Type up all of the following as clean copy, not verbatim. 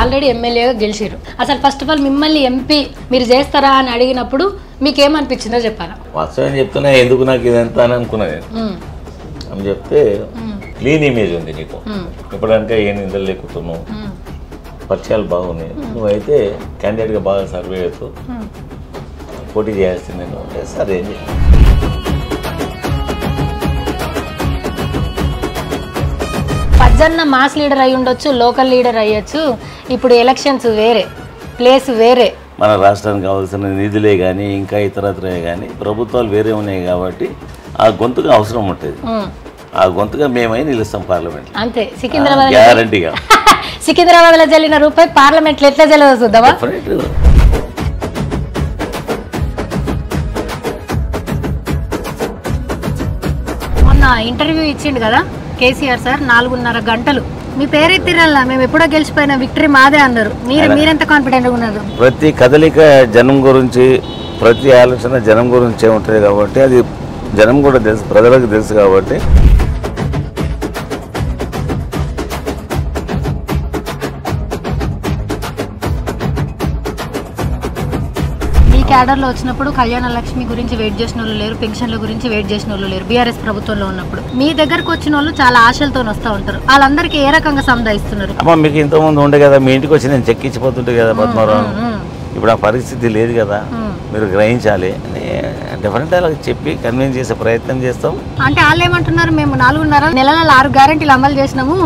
Already ఎమ్మెల్యేగా గెలిచారు. అసలు ఫస్ట్ ఆఫ్ ఆల్ మిమ్మల్ని ఎంపీ మీరు చేస్తారా అని అడిగినప్పుడు మీకేమనిపించిందో చెప్పారా? వాస్తవం చెప్తున్నా, ఎందుకు నాకు ఇదంతా అని అనుకున్నా నేను. అని చెప్తే క్లీన్ ఇమేజ్ ఉంది నీకు, ఇప్పటికీ ఏ నిందలు లేకుతున్నావు, పరిచయాలు బాగున్నాయి, నువ్వైతే క్యాండిడేట్గా బాగా సర్వే అవుతావు, పోటీ చేయాల్సింది నేను అంటే సరే. పజ్జన్న మాస్ లీడర్ అయి ఉండొచ్చు, లోకల్ లీడర్ అయ్యొచ్చు, ఇప్పుడు ఎలక్షన్స్ వేరే, ప్లేస్ వేరే, మన రాష్ట్రానికి కావాల్సిన నిధులే కానీ ఇంకా ఇతరత్రే కానీ ప్రభుత్వాలు వేరే ఉన్నాయి కాబట్టి ఆ గొంతుగా అవసరం ఉంటుంది. ఆ గొంతుగా మేమై నిలుస్తాం పార్లమెంట్ అంతే. సికింద్రాబాద్ గ్యారంటీగా సికింద్రాబాద్లో జల్లిన రూపాయి పార్లమెంట్లో ఎట్లా జల్లదో చూద్దామా? మొన్న ఇంటర్వ్యూ ఇచ్చిండు కదా కేసీఆర్ సార్, 4.5 గంటలు మీ పేరే తిరల్లా, మేము ఎప్పుడో గెలిచిపోయిన విక్టరీ మాదే అన్నారు. మీరెంత కాన్ఫిడెంట్గా ఉన్నారు? ప్రతి కదలిక జనం గురించి, ప్రతి ఆలోచన జనం గురించే ఉంటుంది కాబట్టి అది జనం కూడా తెలుసు, ప్రజలకు తెలుసు కాబట్టి. క్యాడర్లో వచ్చినప్పుడు కళ్యాణ లక్ష్మి గురించి వెయిట్ చేసిన వాళ్ళు లేరు, పెన్షన్ల గురించి వెయిట్ చేసిన వాళ్ళు లేరు. బీఆర్ఎస్ ప్రభుత్వంలో ఉన్నప్పుడు మీ దగ్గరకు వచ్చిన వాళ్ళు చాలా ఆశలతో వస్తూ ఉంటారు. వాళ్ళందరికీ ఏ రకంగా సముదాయిస్తున్నారు? అమ్మ మీకు ఇంతకుముందు ఉండే కదా, మీ ఇంటికి వచ్చి నేను చెక్కించిపోతుంటే కదా పద్మారావు, ఇప్పుడు ఆ పరిస్థితి లేదు కదా, మీరు గ్రహించాలి అని డిఫరెంట్ అలా చెప్పి కన్విన్స్ చేసే ప్రయత్నం చేస్తాం. అంటే వాళ్ళు ఏమంటున్నారు, మేము 4.5 నెలల 6 గ్యారెంటీలు అమలు చేసినాము,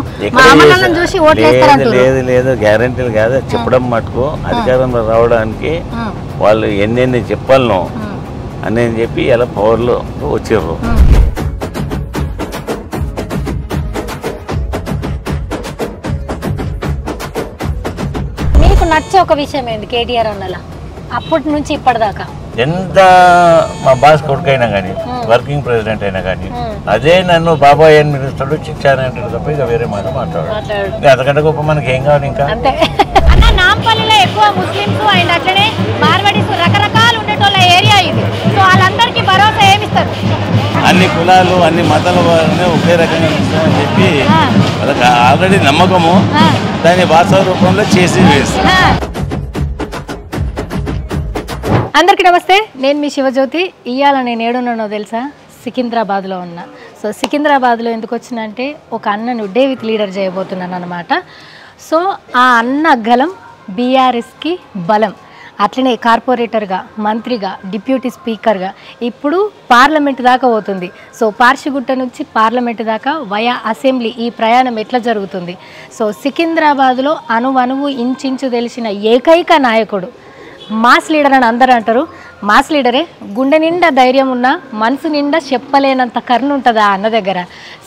చూసి ఓట్లు వేస్తారంటారు. లేదు లేదు, గ్యారెంటీలు కాదు చెప్పడం మటుకు, అధికారంలో రావడానికి వాళ్ళు ఎన్నెన్ని చెప్పాలనో అని చెప్పి ఇలా పవర్లో వచ్చారు. మీకు నచ్చే ఒక విషయం ఏంది కేటీఆర్ అన్నలా అప్పటి నుంచి ఇప్పటిదాకా? ఎంత మా బాస్ కొడుకైనా కానీ, వర్కింగ్ ప్రెసిడెంట్ అయినా కానీ, అదే నన్ను బాబాయ్ అని పిలుస్తాడు, చిచ్చానంటాడు తప్ప ఇక వేరే మాట మాట్లాడాడు. అంతకంటే గొప్ప మనకి ఏం కావాలి ఇంకా? నాంపల్లిలో ఎక్కువ ముస్లింస్ అండ్ అట్లనే మార్వాడీస్ రకరకాలు ఉండేటోళ్ళ ఏరియా ఇది. సో వాళ్ళందరికీ భరోసా ఏమిస్తారు? అన్ని కులాలు అన్ని మతాల వారిని ఒకే రకంగా ఇస్తామని చెప్పి వాళ్ళకి ఆల్రెడీ నమ్మకము, దాన్ని వాస్తవ రూపంలో చేసి వేస్తాం. అందరికీ నమస్తే, నేను మీ శివజ్యోతి. ఇవాళ నేను ఏడున్నానో తెలుసా? సికింద్రాబాద్లో ఉన్నా. సో సికింద్రాబాద్లో ఎందుకు వచ్చినంటే ఒక అన్నను డే విత్ లీడర్ చేయబోతున్నాను అనమాట. సో ఆ అన్న గలం బీఆర్ఎస్కి బలం, అట్లనే కార్పొరేటర్గా, మంత్రిగా, డిప్యూటీ స్పీకర్గా ఇప్పుడు పార్లమెంట్ దాకా పోతుంది. సో పార్షిగుట్ట నుంచి పార్లమెంట్ దాకా వయా అసెంబ్లీ ఈ ప్రయాణం ఎట్లా జరుగుతుంది? సో సికింద్రాబాద్లో అణువణువు ఇంచించు తెలిసిన ఏకైక నాయకుడు మాస్ లీడర్ అని అందరూ అంటారు. మాస్ లీడరే, గుండె నిండా ధైర్యం ఉన్న, మనసు నిండా చెప్పలేనంత కరుణ ఉంటుంది ఆ అన్న దగ్గర.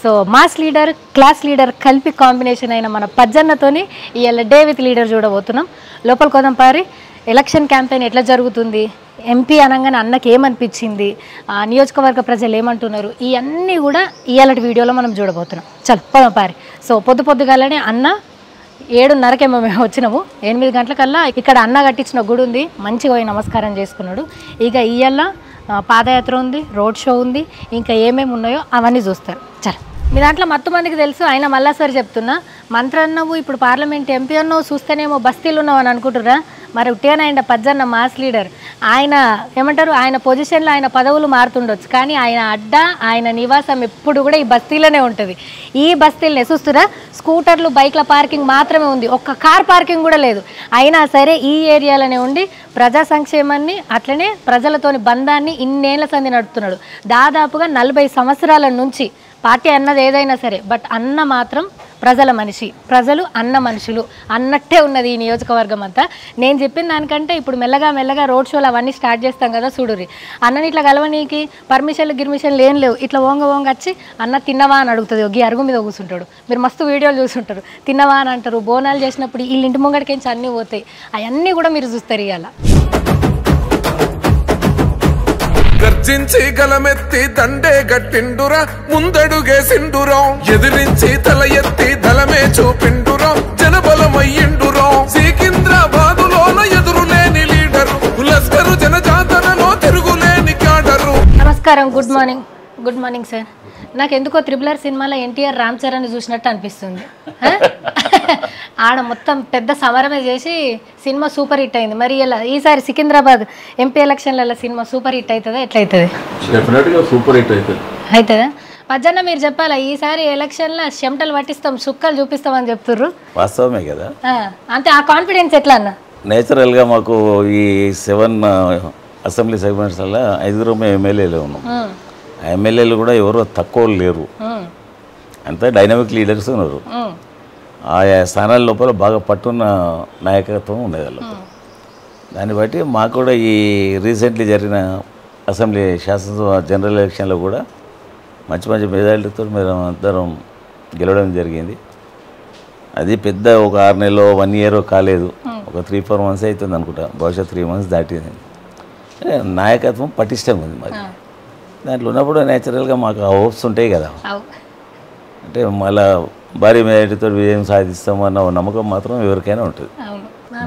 So mass leader, class leader కలిపి కాంబినేషన్ అయిన మన పజ్జన్నతోని ఇవాళ డే విత్ లీడర్ చూడబోతున్నాం. లోపల కోదాం పారి. ఎలక్షన్ క్యాంపెయిన్ ఎట్లా జరుగుతుంది, ఎంపీ అనగానే అన్నకి ఏమనిపించింది, నియోజకవర్గ ప్రజలు ఏమంటున్నారు, ఇవన్నీ కూడా ఇవాళ వీడియోలో మనం చూడబోతున్నాం. చల్ పోదాం పారి. సో పొద్దుగాలనే అన్న 7:30కేమో మేము వచ్చినాము, 8 గంటలకల్లా ఇక్కడ అన్న కట్టించిన గుడి ఉంది, మంచిగా పోయి నమస్కారం చేసుకున్నాడు. ఇక ఇవాళ పాదయాత్ర ఉంది, రోడ్ షో ఉంది, ఇంకా ఏమేమి ఉన్నాయో అవన్నీ చూస్తారు. చల్, మీ దాంట్లో మత్తు మందికి తెలుసు, ఆయన మళ్ళా సార్ చెప్తున్నా, మంత్రి అన్నావు, ఇప్పుడు పార్లమెంట్ ఎంపీ అన్నావు, చూస్తేనేమో బస్తీలు ఉన్నావు అని అనుకుంటురా? మరి ఉట్టేనా ఆయన పజ్జన్న మాస్ లీడర్, ఆయన ఏమంటారు, ఆయన పొజిషన్లో ఆయన పదవులు మారుతుండొచ్చు, కానీ ఆయన అడ్డా, ఆయన నివాసం ఎప్పుడు కూడా ఈ బస్తీలోనే ఉంటుంది. ఈ బస్తీలనే చూస్తురా, స్కూటర్లు, బైక్ల పార్కింగ్ మాత్రమే ఉంది, ఒక్క కార్ పార్కింగ్ కూడా లేదు. అయినా సరే ఈ ఏరియాలోనే ఉండి ప్రజా సంక్షేమాన్ని, అట్లనే ప్రజలతోని బంధాన్ని ఇన్నేళ్ల సంది నడుపుతున్నాడు. దాదాపుగా 40 సంవత్సరాల నుంచి. పార్టీ అన్నది ఏదైనా సరే, బట్ అన్న మాత్రం ప్రజల మనిషి, ప్రజలు అన్న మనుషులు అన్నట్టే ఉన్నది ఈ నియోజకవర్గం అంతా. నేను చెప్పిన దానికంటే ఇప్పుడు మెల్లగా రోడ్ షోలు అవన్నీ స్టార్ట్ చేస్తాం కదా, చూడుర్రి. అన్నని ఇట్లా కలవనీకి గిర్మిషన్లు ఏం లేవు. ఇట్లా ఓంగ వచ్చి అన్న తిన్నవా అని అడుగుతుంది, ఈ అరుగు మీద కూర్చుంటాడు. మీరు మస్తు వీడియోలు చూస్తుంటారు, తిన్నవా అని అంటారు. బోనాలు చేసినప్పుడు వీళ్ళ ఇంటి ముంగడికించి అన్నీ పోతాయి, అవన్నీ కూడా మీరు చూస్తారు. ఇవాళ గర్జించి గలమెత్తి దండే గట్టిండురా, ముందడుగేసిండురా, ఎదిరించి తల ఎత్తి దళమే చూపిండురా, జనబలమయ్యిండురా. సికింద్రాబాదులోన ఎదురులేని లీడరు, లస్కరు జనజాతరలో తిరుగులేని క్యాడరు. నమస్కారం, గుడ్ మార్నింగ్ సార్. నాకు ఎందుకో RRR సినిమాలో ఎన్టీఆర్ రామ్ చరణ్ చూసినట్టు అనిపిస్తుంది. ఆడ మొత్తం పెద్ద సమరమే చేసి సినిమా సూపర్ హిట్ అయింది. మరి ఇలా ఈసారి సికింద్రాబాద్ ఎంపీ ఎలక్షన్లలో సినిమా సూపర్ హిట్ అవుతుందా ఎట్లయితుంది? డెఫినెట్గా సూపర్ హిట్ అవుతుంది. అవుతుందా? పజ్జన్న మీరు చెప్పాలా, ఈసారి ఎలక్షన్లో చెమటలు పట్టిస్తాం, సుక్కలు చూపిస్తామని చెప్తుర్రు, వాస్తవమే కదా? అంటే ఆ కాన్ఫిడెన్స్ ఎట్లా అన్న? నేచురల్గా మాకు ఈ 7 అసెంబ్లీ సెగ్మెంట్స్లో 5 ఎమ్మెల్యేలు ఉన్నాం. ఆ ఎమ్మెల్యేలు కూడా ఎవరో తక్కువ లేరు, అంతా డైనమిక్ లీడర్స్ ఉన్నారు. ఆయా స్థానాల లోపల బాగా పట్టున్న నాయకత్వం ఉండేది వాళ్ళతో. దాన్ని బట్టి మాకు కూడా ఈ రీసెంట్లీ జరిగిన అసెంబ్లీ శాసనసభ జనరల్ ఎలక్షన్లో కూడా మంచి మంచి మెజారిటీతో మేము అందరం గెలవడం జరిగింది. అది పెద్ద ఒక 6 నెలలో 1 ఇయర్ కాలేదు, ఒక 3-4 months అవుతుంది అనుకుంటా, బహుశా 3 months దాటింది. నాయకత్వం పటిష్టంగా ఉంది మరి. దాంట్లో ఉన్నప్పుడు నేచురల్గా మాకు ఆ హోప్స్ ఉంటాయి కదా, అంటే మళ్ళా భారీ మెజారిటీతో విజయం సాధిస్తామన్న నమ్మకం మాత్రం ఎవరికైనా ఉంటుంది.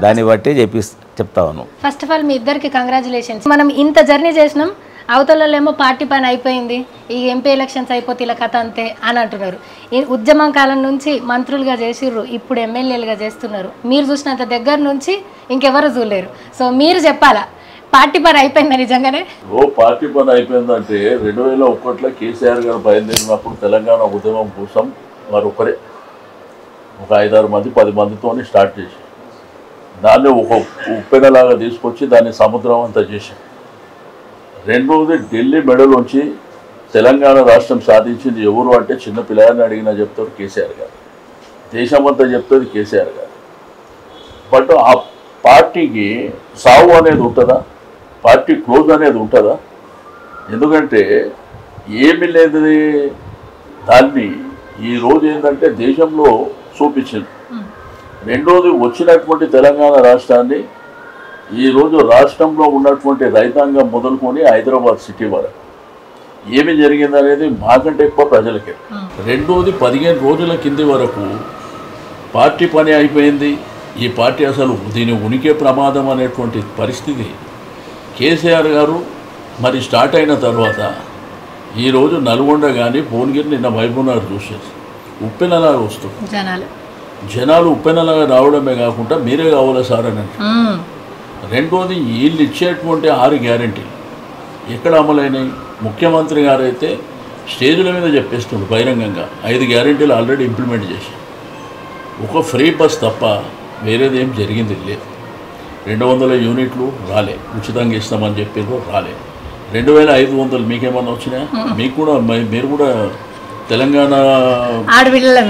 దాన్ని బట్టి చెప్తా ఉన్నాం. ఫస్ట్ ఆఫ్ ఆల్ మీ ఇద్దరికి కంగ్రాచులేషన్స్. మనం ఇంత జర్నీ చేసినాం, అవతలలో పార్టీ పని అయిపోయింది, ఈ ఎంపీ ఎలక్షన్స్ అయిపోతే ఇలా కథ అంతే అని అంటున్నారు. ఈ ఉద్యమం కాలం నుంచి మంత్రులుగా చేసిర్రు, ఇప్పుడు ఎమ్మెల్యేలుగా చేస్తున్నారు. మీరు చూసినంత దగ్గర నుంచి ఇంకెవరు చూడలేరు. సో మీరు చెప్పాలా, పార్టీ పని అయిపోయిందా నిజంగానే? పార్టీ పని అయిపోయిందంటే 2001లో కేసీఆర్ గారు బయలుదేరినప్పుడు తెలంగాణ ఉద్యమం కోసం వారు ఒకరే ఒక 5-6 మంది 10 మందితో స్టార్ట్ చేశారు. దాన్ని ఒక ఉప్పెనలాగా తీసుకొచ్చి దాన్ని సముద్రం అంతా చేశారు. రెండవది ఢిల్లీ మెడలోంచి తెలంగాణ రాష్ట్రం సాధించింది ఎవరు అంటే చిన్న పిల్లగాన్ని అడిగినా చెప్తారు కేసీఆర్ గారు, దేశమంతా చెప్తుంది కేసీఆర్ గారు. బట్ ఆ పార్టీకి సావు అనేది ఉంటుందా, పార్టీ క్లోజ్ అనేది ఉంటుందా? ఎందుకంటే ఏమి లేదు, దాన్ని ఈరోజు ఏంటంటే దేశంలో చూపించింది. రెండోది వచ్చినటువంటి తెలంగాణ రాష్ట్రాన్ని ఈరోజు రాష్ట్రంలో ఉన్నటువంటి రైతాంగం మొదలుకొని హైదరాబాద్ సిటీ వరకు ఏమి జరిగిందనేది మాకంటే ఎక్కువ ప్రజలకే. రెండోది 15 రోజుల కింది వరకు పార్టీ పని అయిపోయింది, ఈ పార్టీ అసలు దీని ఉనికి ప్రమాదం అనేటువంటి పరిస్థితి కేసీఆర్ గారు మరి స్టార్ట్ అయిన తర్వాత ఈరోజు నల్గొండ కానీ భువనగిరి నిన్న మహబూబ్నగర్ చూసేది ఉప్పెనలాగా వస్తుంది. జనాలు ఉప్పెనలాగా రావడమే కాకుండా మీరే కావాలా సార్ అని. రెండోది వీళ్ళు ఇచ్చేటువంటి 6 గ్యారెంటీలు ఎక్కడ అమలైనాయి? ముఖ్యమంత్రి గారు అయితే స్టేజ్ల మీద చెప్పేస్తుండ్రు బహిరంగంగా 5 గ్యారెంటీలు ఆల్రెడీ ఇంప్లిమెంట్ చేశారు. ఒక ఫ్రీ బస్ తప్ప వేరేది ఏం జరిగింది లేదు. 200 యూనిట్లు రాలే, ఉచితంగా ఇస్తామని చెప్పారు, రాలే. 2500 మీకేమన్నా వచ్చినాయా? మీకు కూడా మీరు కూడా తెలంగాణ ఆడపిల్లలు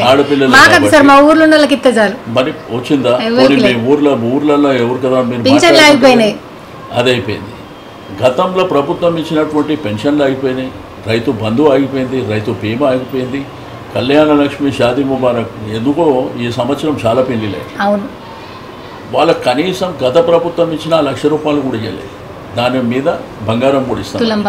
మరి వచ్చిందా? మీ ఊర్లలో ఎవరు కదా మీరు అది అయిపోయింది. గతంలో ప్రభుత్వం ఇచ్చినటువంటి పెన్షన్లు ఆగిపోయినాయి, రైతు బంధు ఆగిపోయింది, రైతు బీమా ఆగిపోయింది, కళ్యాణ లక్ష్మి షాదీ ముబారక్ ఎందుకో ఈ సంవత్సరం చాలా పెళ్లిలే. వాళ్ళకి కనీసం గత ప్రభుత్వం ఇచ్చిన 1,00,000 రూపాయలు కూడా ఇవ్వలేదు. దాని మీద బంగారం కూడా ఇస్తాం.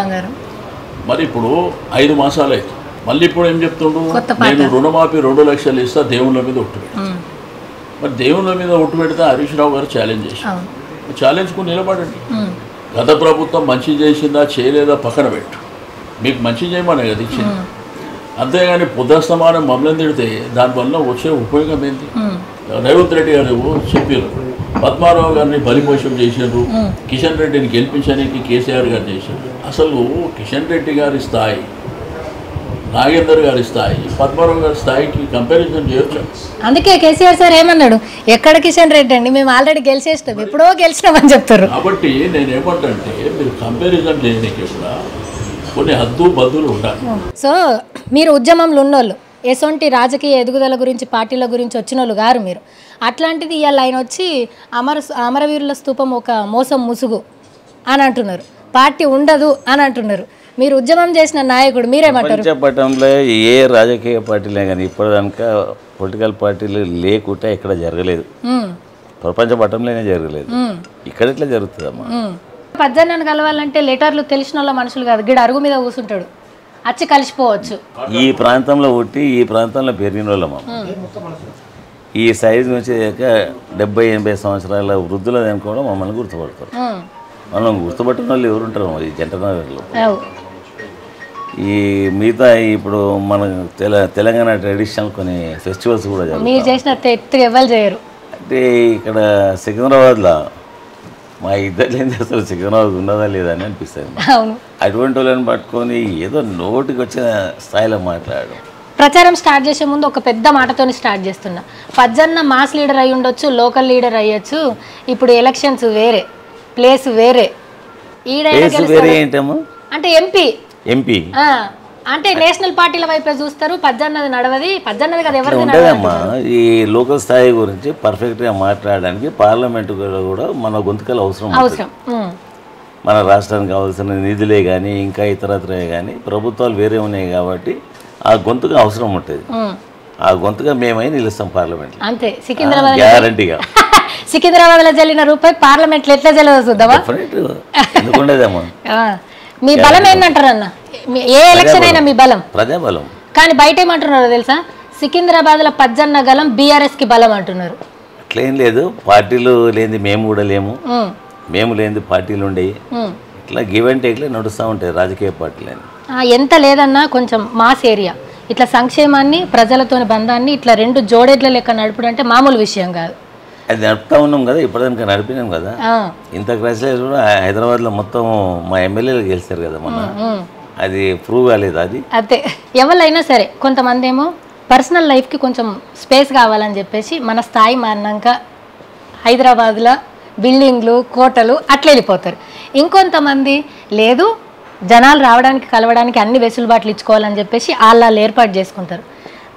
మరి ఇప్పుడు 5 మాసాలు అయితే మళ్ళీ ఇప్పుడు ఏం చెప్తుండ్రు, నేను రుణమాఫీ 2 లక్షలు ఇస్తా దేవుళ్ళ మీద ఒట్టు పెడతా. మరి దేవుళ్ళ మీద ఒట్టు పెడితే హరీష్ రావు గారు ఛాలెంజ్ చేశారు. ఛాలెంజ్కు నిలబడండి. గత ప్రభుత్వం మంచి చేసిందా చేయలేదా పక్కన పెట్టు, మీకు మంచి చేయమనే కదా ఇచ్చింది. అంతేగాని పొద్దుస్తమానం మమ్మల్ని తిడితే దానివల్ల వచ్చే ఉపయోగం ఏంటి? రేవంత్ రెడ్డి గారు చెప్పారు, పద్మారావు గారిని బలిపోషం చేశారు, కిషన్ రెడ్డిని గెలిపించడానికి కేసీఆర్ గారు చేశారు. అసలు కిషన్ రెడ్డి గారి స్థాయి, నాగేందర్ గారి స్థాయి, పద్మారావు గారి స్థాయికి కంపారిజన్ చేయొచ్చు. అందుకే కేసీఆర్ సార్ ఏమన్నాడు, ఎక్కడ కిషన్ రెడ్డి అండి, మేము ఆల్రెడీ గెలిచేస్తాం, ఎప్పుడో గెలిచినామని చెప్తారు. కాబట్టి నేను ఏమంటే మీరు కంపారిజన్ చేయడానికి కూడా కొన్ని హద్దు బద్దులు ఉండాలి. సో మీరు ఉద్యమంలో ఉన్నోళ్ళు, ఎసొంటి రాజకీయ ఎదుగుదల గురించి పార్టీల గురించి వచ్చిన వాళ్ళు గారు మీరు. అట్లాంటిది ఇవాళ ఆయన వచ్చి అమరవీరుల స్తూపం ఒక మోసం ముసుగు అని అంటున్నారు, పార్టీ ఉండదు అని అంటున్నారు. మీరు ఉద్యమం చేసిన నాయకుడు, మీరేమంటారు? ప్రపంచపటంలో ఏ రాజకీయ పార్టీలే కానీ ఇప్పటిదాకా పొలిటికల్ పార్టీలు లేకుంటే ఎక్కడ జరగలేదు, ప్రపంచ పటంలోనే జరగలేదు. ఇక్కడ ఎట్లా జరుగుతుందమ్మా? పద్దెన్నను కలవాలంటే లెటర్లు తెలిసిన వాళ్ళ మనుషులు కాదు, గిడ అరుగు మీద కూర్చుంటాడు, వచ్చి కలిసిపోవచ్చు. ఈ ప్రాంతంలో పుట్టి ఈ ప్రాంతంలో పెరిగిన వాళ్ళమ్మ. ఈ సైజు నుంచి 70-80 సంవత్సరాల వృద్ధులు అనుకోవడం మమ్మల్ని గుర్తుపడతారు. మనం గుర్తుపట్టిన వాళ్ళు ఎవరు ఉంటారు మరి జంటనగర్లో? ఈ మిగతా ఇప్పుడు మన తెలంగాణ ట్రెడిషనల్ కొన్ని ఫెస్టివల్స్ కూడా మీరు చేసిన ఎవరు చేయరు. అంటే ఇక్కడ సికింద్రాబాద్లో మా ఇద్దరు ఏంది అసలు సికింద్రాబాద్ ఉన్నదా లేదా అని అనిపిస్తుంది. అవును, అటువంటి వాళ్ళని పట్టుకొని ఏదో నోటికి వచ్చిన స్థాయిలో మాట్లాడడం. ప్రచారం స్టార్ట్ చేసే ముందు ఒక పెద్ద మాటతోని స్టార్ట్ చేస్తున్నా. పజ్జన్న మాస్ లీడర్ అయి ఉండొచ్చు, లోకల్ లీడర్ అయ్యొచ్చు, ఇప్పుడు ఎలక్షన్స్ వేరే, ప్లేస్ వేరే. వేరే ఏంటమ్మా అంటే ఎంపీ అంటే నేషనల్ పార్టీల వైపే చూస్తారు. పజ్జన్నది నడవది, పజ్జన్నది కదా ఎవరిది ఉంటుందమ్మా. ఈ లోకల్ స్థాయి గురించి పర్ఫెక్ట్గా మాట్లాడడానికి పార్లమెంటు కూడా మన గొంతుకలు అవసరం. మన రాష్ట్రానికి కావాల్సిన నిధులే కానీ ఇంకా ఇతరత్రే కానీ ప్రభుత్వాలు వేరే ఉన్నాయి కాబట్టి ఆ గొంతుగా అవసరం ఉంటుంది. ఆ గొంతుగా మేమై నిలుస్తాం పార్లమెంట్. అంతే. సికింద్రాబాద్ గ్యారంటీగా సికింద్రాబాద్ లో జల్లిన రూపాయి పార్లమెంట్ లో ఎట్లా జల్లదో చూద్దామా? ఎందుకుండేదమ్మా. మీ బలం ఏంటంటారు అన్న? ఏ ఎలక్షన్ అయినా మీ బలం ప్రజాబలం. కానీ బయట ఏమంటున్నారు తెలుసా? సికింద్రాబాద్ లో పజ్జన్న గలం బీఆర్ఎస్ కి బలం అంటున్నారు. అట్లేం లేదు, పార్టీలు లేని మేము కూడా లేము, మేము లేని పార్టీలు ఉండేవి. ఇట్లా గివ్ అండ్ టేక్లే నడుస్తూ ఉంటాయి రాజకీయ పార్టీలని. ఎంత లేదన్నా కొంచెం మాస్ ఏరియా ఇట్లా సంక్షేమాన్ని ప్రజలతోని బంధాన్ని ఇట్లా రెండు జోడెడ్ల లెక్క నడుపుడు అంటే మామూలు విషయం కాదు. అది నడుపుతా ఉన్నాం కదా, ఇప్పటిదాకా నడిపినాం కదా. ఇంత క్రైసిస్ కూడా హైదరాబాద్లో మొత్తం మా ఎమ్మెల్యేలు గెలిచారు కదా మొన్న. అది ప్రూవ్ కాలేదు. అది అదే ఎవరైనా సరే కొంతమంది ఏమో పర్సనల్ లైఫ్కి కొంచెం స్పేస్ కావాలని చెప్పేసి మన స్థాయి మారినాక హైదరాబాద్లో బిల్డింగ్లు కోటలు అట్లా వెళ్ళిపోతారు. ఇంకొంతమంది లేదు జనాలు రావడానికి కలవడానికి అన్ని వెసులుబాట్లు ఇచ్చుకోవాలని చెప్పేసి వాళ్ళు ఏర్పాటు చేసుకుంటారు.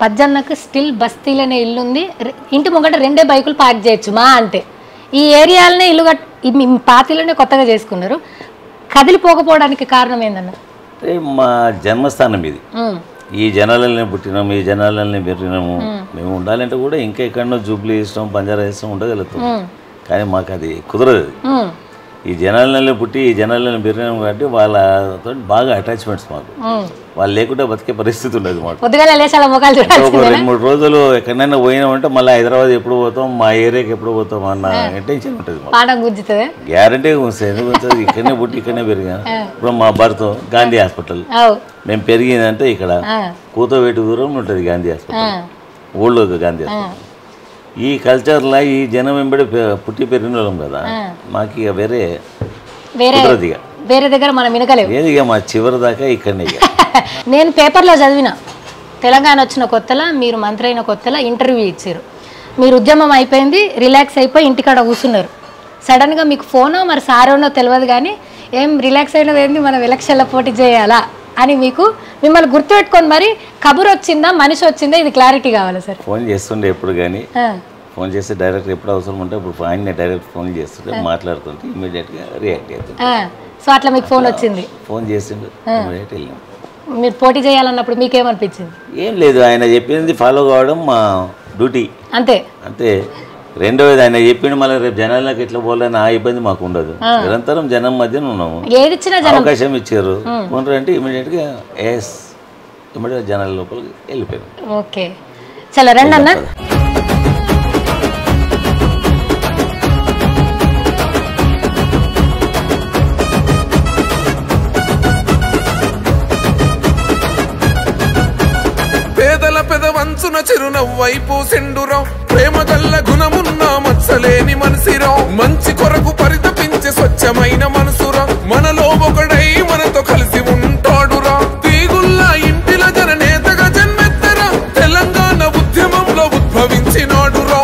పజ్జన్నకు స్టిల్ బస్తీలోనే ఇల్లు ఉంది, ఇంటి ముంగట 2 బైకులు పార్క్ చేయొచ్చు మా అంటే. ఈ ఏరియాలనే ఇల్లు పాతిలోనే కొత్తగా చేసుకున్నారు. కదిలిపోకపోవడానికి కారణం ఏందన్న? మా జన్మస్థానం ఇది, ఈ జనాలని పుట్టినాము, ఈ జనాలని పెరిగినాము. మేము ఉండాలంటే కూడా ఇంకా ఎక్కడో జూబ్లీ ఇష్టం బంజారా ఇష్టం ఉండగలుగుతాం, కానీ మాకు అది కుదరదు. ఈ జనాలని పుట్టి ఈ జనాలని పెరిగినాము కాబట్టి వాళ్ళతో బాగా అటాచ్మెంట్స్ మాకు. వాళ్ళు లేకుంటే బతికే పరిస్థితి ఉండదు మాకు. 2-3 రోజులు ఎక్కడైనా పోయినామంటే మళ్ళీ హైదరాబాద్ ఎప్పుడు పోతాం, మా ఏరియాకి ఎప్పుడు పోతాం అన్న టెన్షన్ ఉంటుంది మాకు. గ్యారంటీగా ఉంటుంది. ఎందుకు ఇక్కడనే పుట్టి ఇక్కడనే పెరిగాను. ఇప్పుడు మా భర్త గాంధీ హాస్పిటల్, మేము పెరిగిందంటే ఇక్కడ కూతవేటు దూరం ఉంటుంది గాంధీ హాస్పిటల్, ఊళ్ళో గాంధీ హాస్పిటల్. ఈ కల్చర్లో ఈ జనం వెంబడి పుట్టి పెరిగిన వాళ్ళం కదా, మాకు ఇక వేరే దగ్గర మనం వినగలేము. ఏదిగా మా చివరి దాకా ఇక్కడనే. నేను పేపర్లో చదివిన, తెలంగాణ వచ్చిన కొత్తలో మీరు మంత్రి అయిన కొత్తలో ఇంటర్వ్యూ ఇచ్చారు. మీరు ఉద్యమం అయిపోయింది, రిలాక్స్ అయిపోయి ఇంటికాడ కూర్చున్నారు. సడన్గా మీకు ఫోనో మరి సారోనో తెలియదు కానీ ఏం రిలాక్స్ అయినది ఏంది మనం ఎలక్షన్లో పోటీ చేయాలా అని మిమ్మల్ని గుర్తుపెట్టుకొని మరి కబురు వచ్చిందా మనిషి వచ్చిందా ఇది క్లారిటీ కావాలి సార్. ఫోన్ చేస్తుండే ఎప్పుడు కానీ, ఫోన్ చేస్తే డైరెక్ట్ ఎప్పుడు అవసరం ఉంటే ఇప్పుడు ఆయన డైరెక్ట్ ఫోన్ చేస్తుంటే మాట్లాడుతుంటే ఇమీడియట్గా రియాక్ట్ అవుతుంది. సో అట్లా మీకు ఫోన్ వచ్చింది, ఫోన్ చేసిండు, ఇమీడియట్ వెళ్ళాం. మీరు పోటీ చేయాలన్నప్పుడు మీకేమనిపించింది? ఏం లేదు, ఆయన చెప్పింది ఫాలో కావడం మా డ్యూటీ అంతే. రెండవది ఆయన చెప్పిండు మళ్ళీ రేపు జనాలకు ఎట్లా పోవాలని ఆ ఇబ్బంది మాకు ఉండదు. నిరంతరం జనం మధ్యన ఉన్నాము, అవకాశం ఇచ్చారు అంటే ఇమీడియట్గా ఇమీడియట్ జనాల లోపలికి వెళ్ళిపోయారు. ఓకే చాలా రండి అన్న. పేదల పెదవంచున చిరునవ్వైపు సెండురం, ప్రేమ గల్ల గుణమున్న మత్సలేని మనసిరం, మంచి కొరకు పరితపించే స్వచ్ఛమైన మనసురా, మనలో ఒకడై మనతో కలిసి ఉంటాడురా, తీగుల్లా ఇంటిల జననేతగా జన్మెత్తరా, తెలంగాణ ఉద్యమంలో ఉద్భవించినాడురా.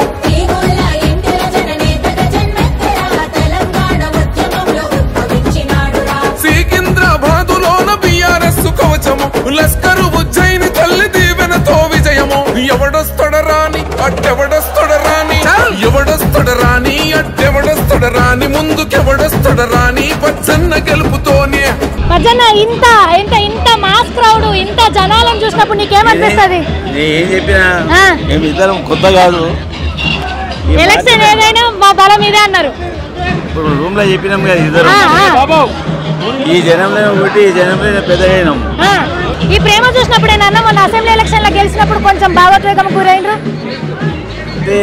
సికింద్రాబాదులోన బీఆర్ఎస్ కవచము, లస్కరు ఉజ్జయిని తల్లి దీవెనతో విజయము, ఎవడొస్తడరాని అట్టెవడొస్తడరాని, ఎవడొస్తడరాని అట్టెవడొస్తడరాని, ముందుకెవడొస్తడరాని పచ్చన్న గెలుపుతోనే. పచ్చన్న ఇంత ఇంత ఇంత మాస్ క్రౌడ్ ఇంత జనాలను చూసినప్పుడు నీకేమనిపిస్తుంది? ఏం చెప్పినా ఇద్దరం కొత్త కాదు, ఎలక్షన్ ఏదైనా మా బలం ఇదే అన్నారు. ఇప్పుడు రూమ్ లో చెప్పినాం కదా ఇద్దరు, ఈ జనంలో ఒకటి ఈ జనంలో పెద్ద అయినాం. ఈ ప్రేమ చూసినప్పుడు ఏమన్నా మొన్న అసెంబ్లీ ఎలక్షన్ లో గెలిచినప్పుడు కొంచెం భావోద్వేగం గురైనరు అంటే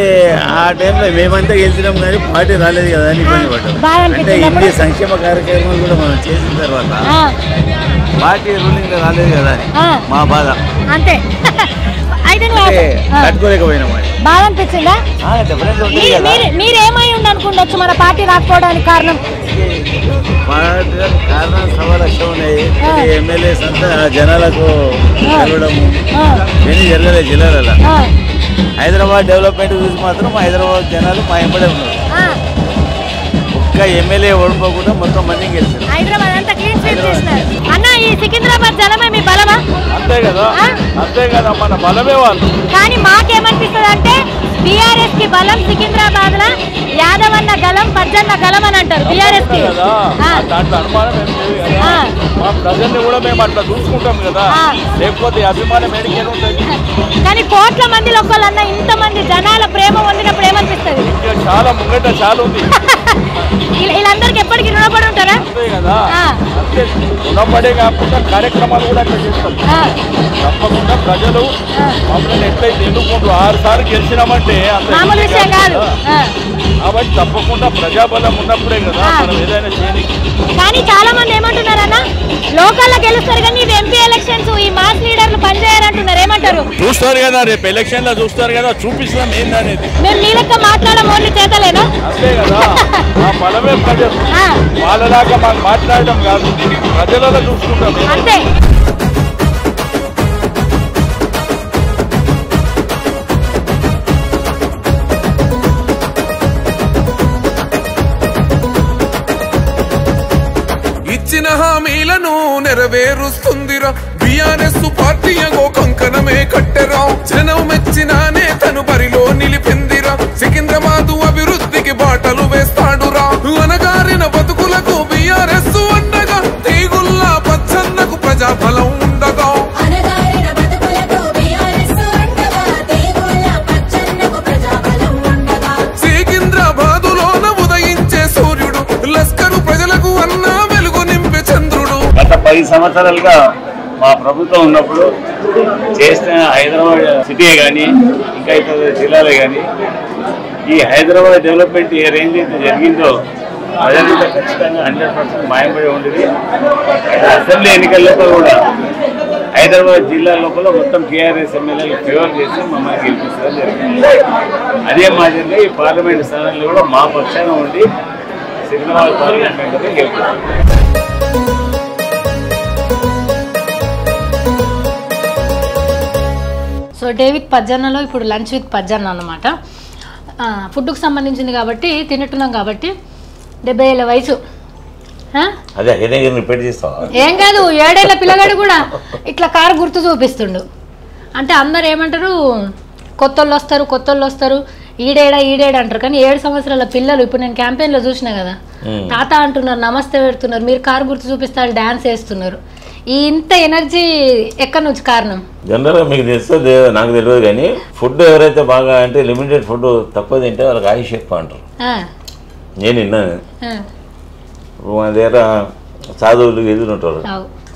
ఆ టైంలో మేమంతా గెలిచినాం కానీ పార్టీ రాలేదు కదా అని ఇబ్బంది పడ్డాం. అంటే ఇన్ని సంక్షేమ కార్యక్రమాలు కూడా మనం చేసిన తర్వాత పార్టీ రూలింగ్ రాలేదు కదా అని మా బాధ. అంతే. అయితే తట్టుకోలేకపోయినామా బాధ అనిపించిందా? మీరేమై ఉండనుకుండొచ్చు మన పార్టీ రాకపోవడానికి కారణం? కారణం సవాలక్షం ఉన్నాయి. ఎమ్మెల్యేస్ అంతా జనాలకు కలవడము ఏమీ జరగలేదు జిల్లాలలో. హైదరాబాద్ డెవలప్మెంట్ చూసి మాత్రం హైదరాబాద్ జనాలు మా ఎంబడే ఉన్నారు. ఒక్క ఎమ్మెల్యే ఓడిపోకుండా మొత్తం మంది గెలిచారు. హైదరాబాద్ అంతా క్లీన్ స్వీప్ చేసినారు. అన్న ఈ సికింద్రాబాద్ జనమే మీ బలమా? అంతే కదా, అంతే కదా, మన బలమే వాళ్ళు. కానీ మాకేమనిపిస్తుంది అంటే బీఆర్ఎస్ కి బలం సికింద్రాబాద్ లా యాదవ్ అన్న గలం పజ్జన్న గలం అని అంటారు బీఆర్ఎస్ కి. దాంట్లో అనుమానం ఏం లేదు కదా. మా ప్రజల్ని కూడా మేము అట్లా చూసుకుంటాం కదా, లేకపోతే అభిమానం ఏడికేది ఉంటుంది. కానీ కోట్ల మందిలో ఒకళ్ళన్నా ఇంతమంది జనాల ప్రేమ పొందినప్పుడు ఏమనిపిస్తుంది? చాలా ముంగట చాలా ఉంది. వీళ్ళందరికీ ఎప్పటికీ రుణపడి ఉంటారా? అంతే కదా, అంతే. రుణపడే కాకుండా కార్యక్రమాలు కూడా అట్లా చేస్తాం. తప్పకుండా ప్రజలు మమ్మల్ని ఎట్లయితే ఎన్నుకుంటూ 6 సార్లు గెలిచినామంటే మామూలు విషయం కాదు. కాబట్టి తప్పకుండా ప్రజాబలం ఉన్నప్పుడే కదా మనం ఏదైనా చేయని. కానీ చాలా మంది ఏమంటున్నారన్నా, లోకల్లో గెలుస్తారు కానీ ఇది ఎంపీ ఎలక్షన్స్ ఈ మాస్ లీడర్లు పనిచేయాలంటున్నారు. ఏమంటారు? చూస్తారు కదా, రేపు ఎలక్షన్ లో చూస్తారు కదా, చూపిస్తాం ఏందనేది. మేము నీ లెక్క మాట్లాడడం ఓన్లీ చేతలేనా? అంతే కదా, మా బలమే ప్రజలు. వాళ్ళలాగా మాకు మాట్లాడడం కాదు, ప్రజలలో చూసుకుంటాం అంతే. ఇచ్చిన హామీలను నెరవేరుస్తుందిరా బీఆర్ఎస్ పార్టీ అగో కంకణమే కట్టెరా. జనం మెచ్చిన నేతను బరిలో నిలిపిందిరా. సికింద్రాబాద్ అభివృద్ధికి బాటలు వేస్తాడురా. అనగారిన బతుకులకు బీఆర్ఎస్ ఉండగా తీగుల్లా పచ్చన్నకు ప్రజాఫలం ఉండగా. సికింద్రాబాదులోన ఉదయించే సూర్యుడు లస్కరు ప్రజలకు అన్న వెలుగు నింపే చంద్రుడు. గత 10 సంవత్సరాలుగా మా ప్రభుత్వం ఉన్నప్పుడు చేసిన హైదరాబాద్ సిటీ కానీ ఇంకా ఇతర జిల్లాలే కానీ ఈ హైదరాబాద్ డెవలప్మెంట్ ఏ రేంజ్ అయితే జరిగిందో ప్రజలంతా ఖచ్చితంగా 100% మాయంపడి ఉండేది. అసెంబ్లీ ఎన్నికల్లో కూడా హైదరాబాద్ జిల్లా లోపల మొత్తం టీఆర్ఎస్ ఎమ్మెల్యేలు ఫేవర్ చేసి మమ్మల్ని గెలిపించడం జరిగింది. అదే మాదిరిగా ఈ పార్లమెంట్ స్థానాల్లో కూడా మా పక్షాన ఉండి సికింద్రాబాద్ పార్లమెంట్ మెంబర్ని గెలిపించారు. సో డే విత్ పజ్జన్నలో ఇప్పుడు లంచ్ విత్ పజ్జన్న అన్నమాట. ఫుడ్కు సంబంధించింది కాబట్టి తింటున్నాం కాబట్టి 70 ఏళ్ళ వయసు. ఏం కాదు, 7 ఏళ్ళ పిల్లగాడు కూడా ఇట్లా కారు గుర్తు చూపిస్తుండు. అంటే అందరు ఏమంటారు, కొత్తోళ్ళు వస్తారు ఈడేడా అంటారు. కానీ 7 సంవత్సరాల పిల్లలు ఇప్పుడు నేను క్యాంపెయిన్లో చూసినా కదా, తాత అంటున్నారు, నమస్తే పెడుతున్నారు, మీరు కారు గుర్తు చూపిస్తారు, డాన్స్ వేస్తున్నారు. ఈ ఇంత ఎనర్జీ ఎక్కడి నుంచి కారణం? జనరల్గా మీకు తెలుస్తుంది, నాకు తెలియదు కానీ ఫుడ్ ఎవరైతే బాగా అంటే లిమిటెడ్ ఫుడ్ తక్కువ తింటే వాళ్ళకి ఆయుష్ ఎక్కువ అంటారు. నేను విన్నాను. మా దగ్గర సాధువులు ఎదురు ఉంటారు.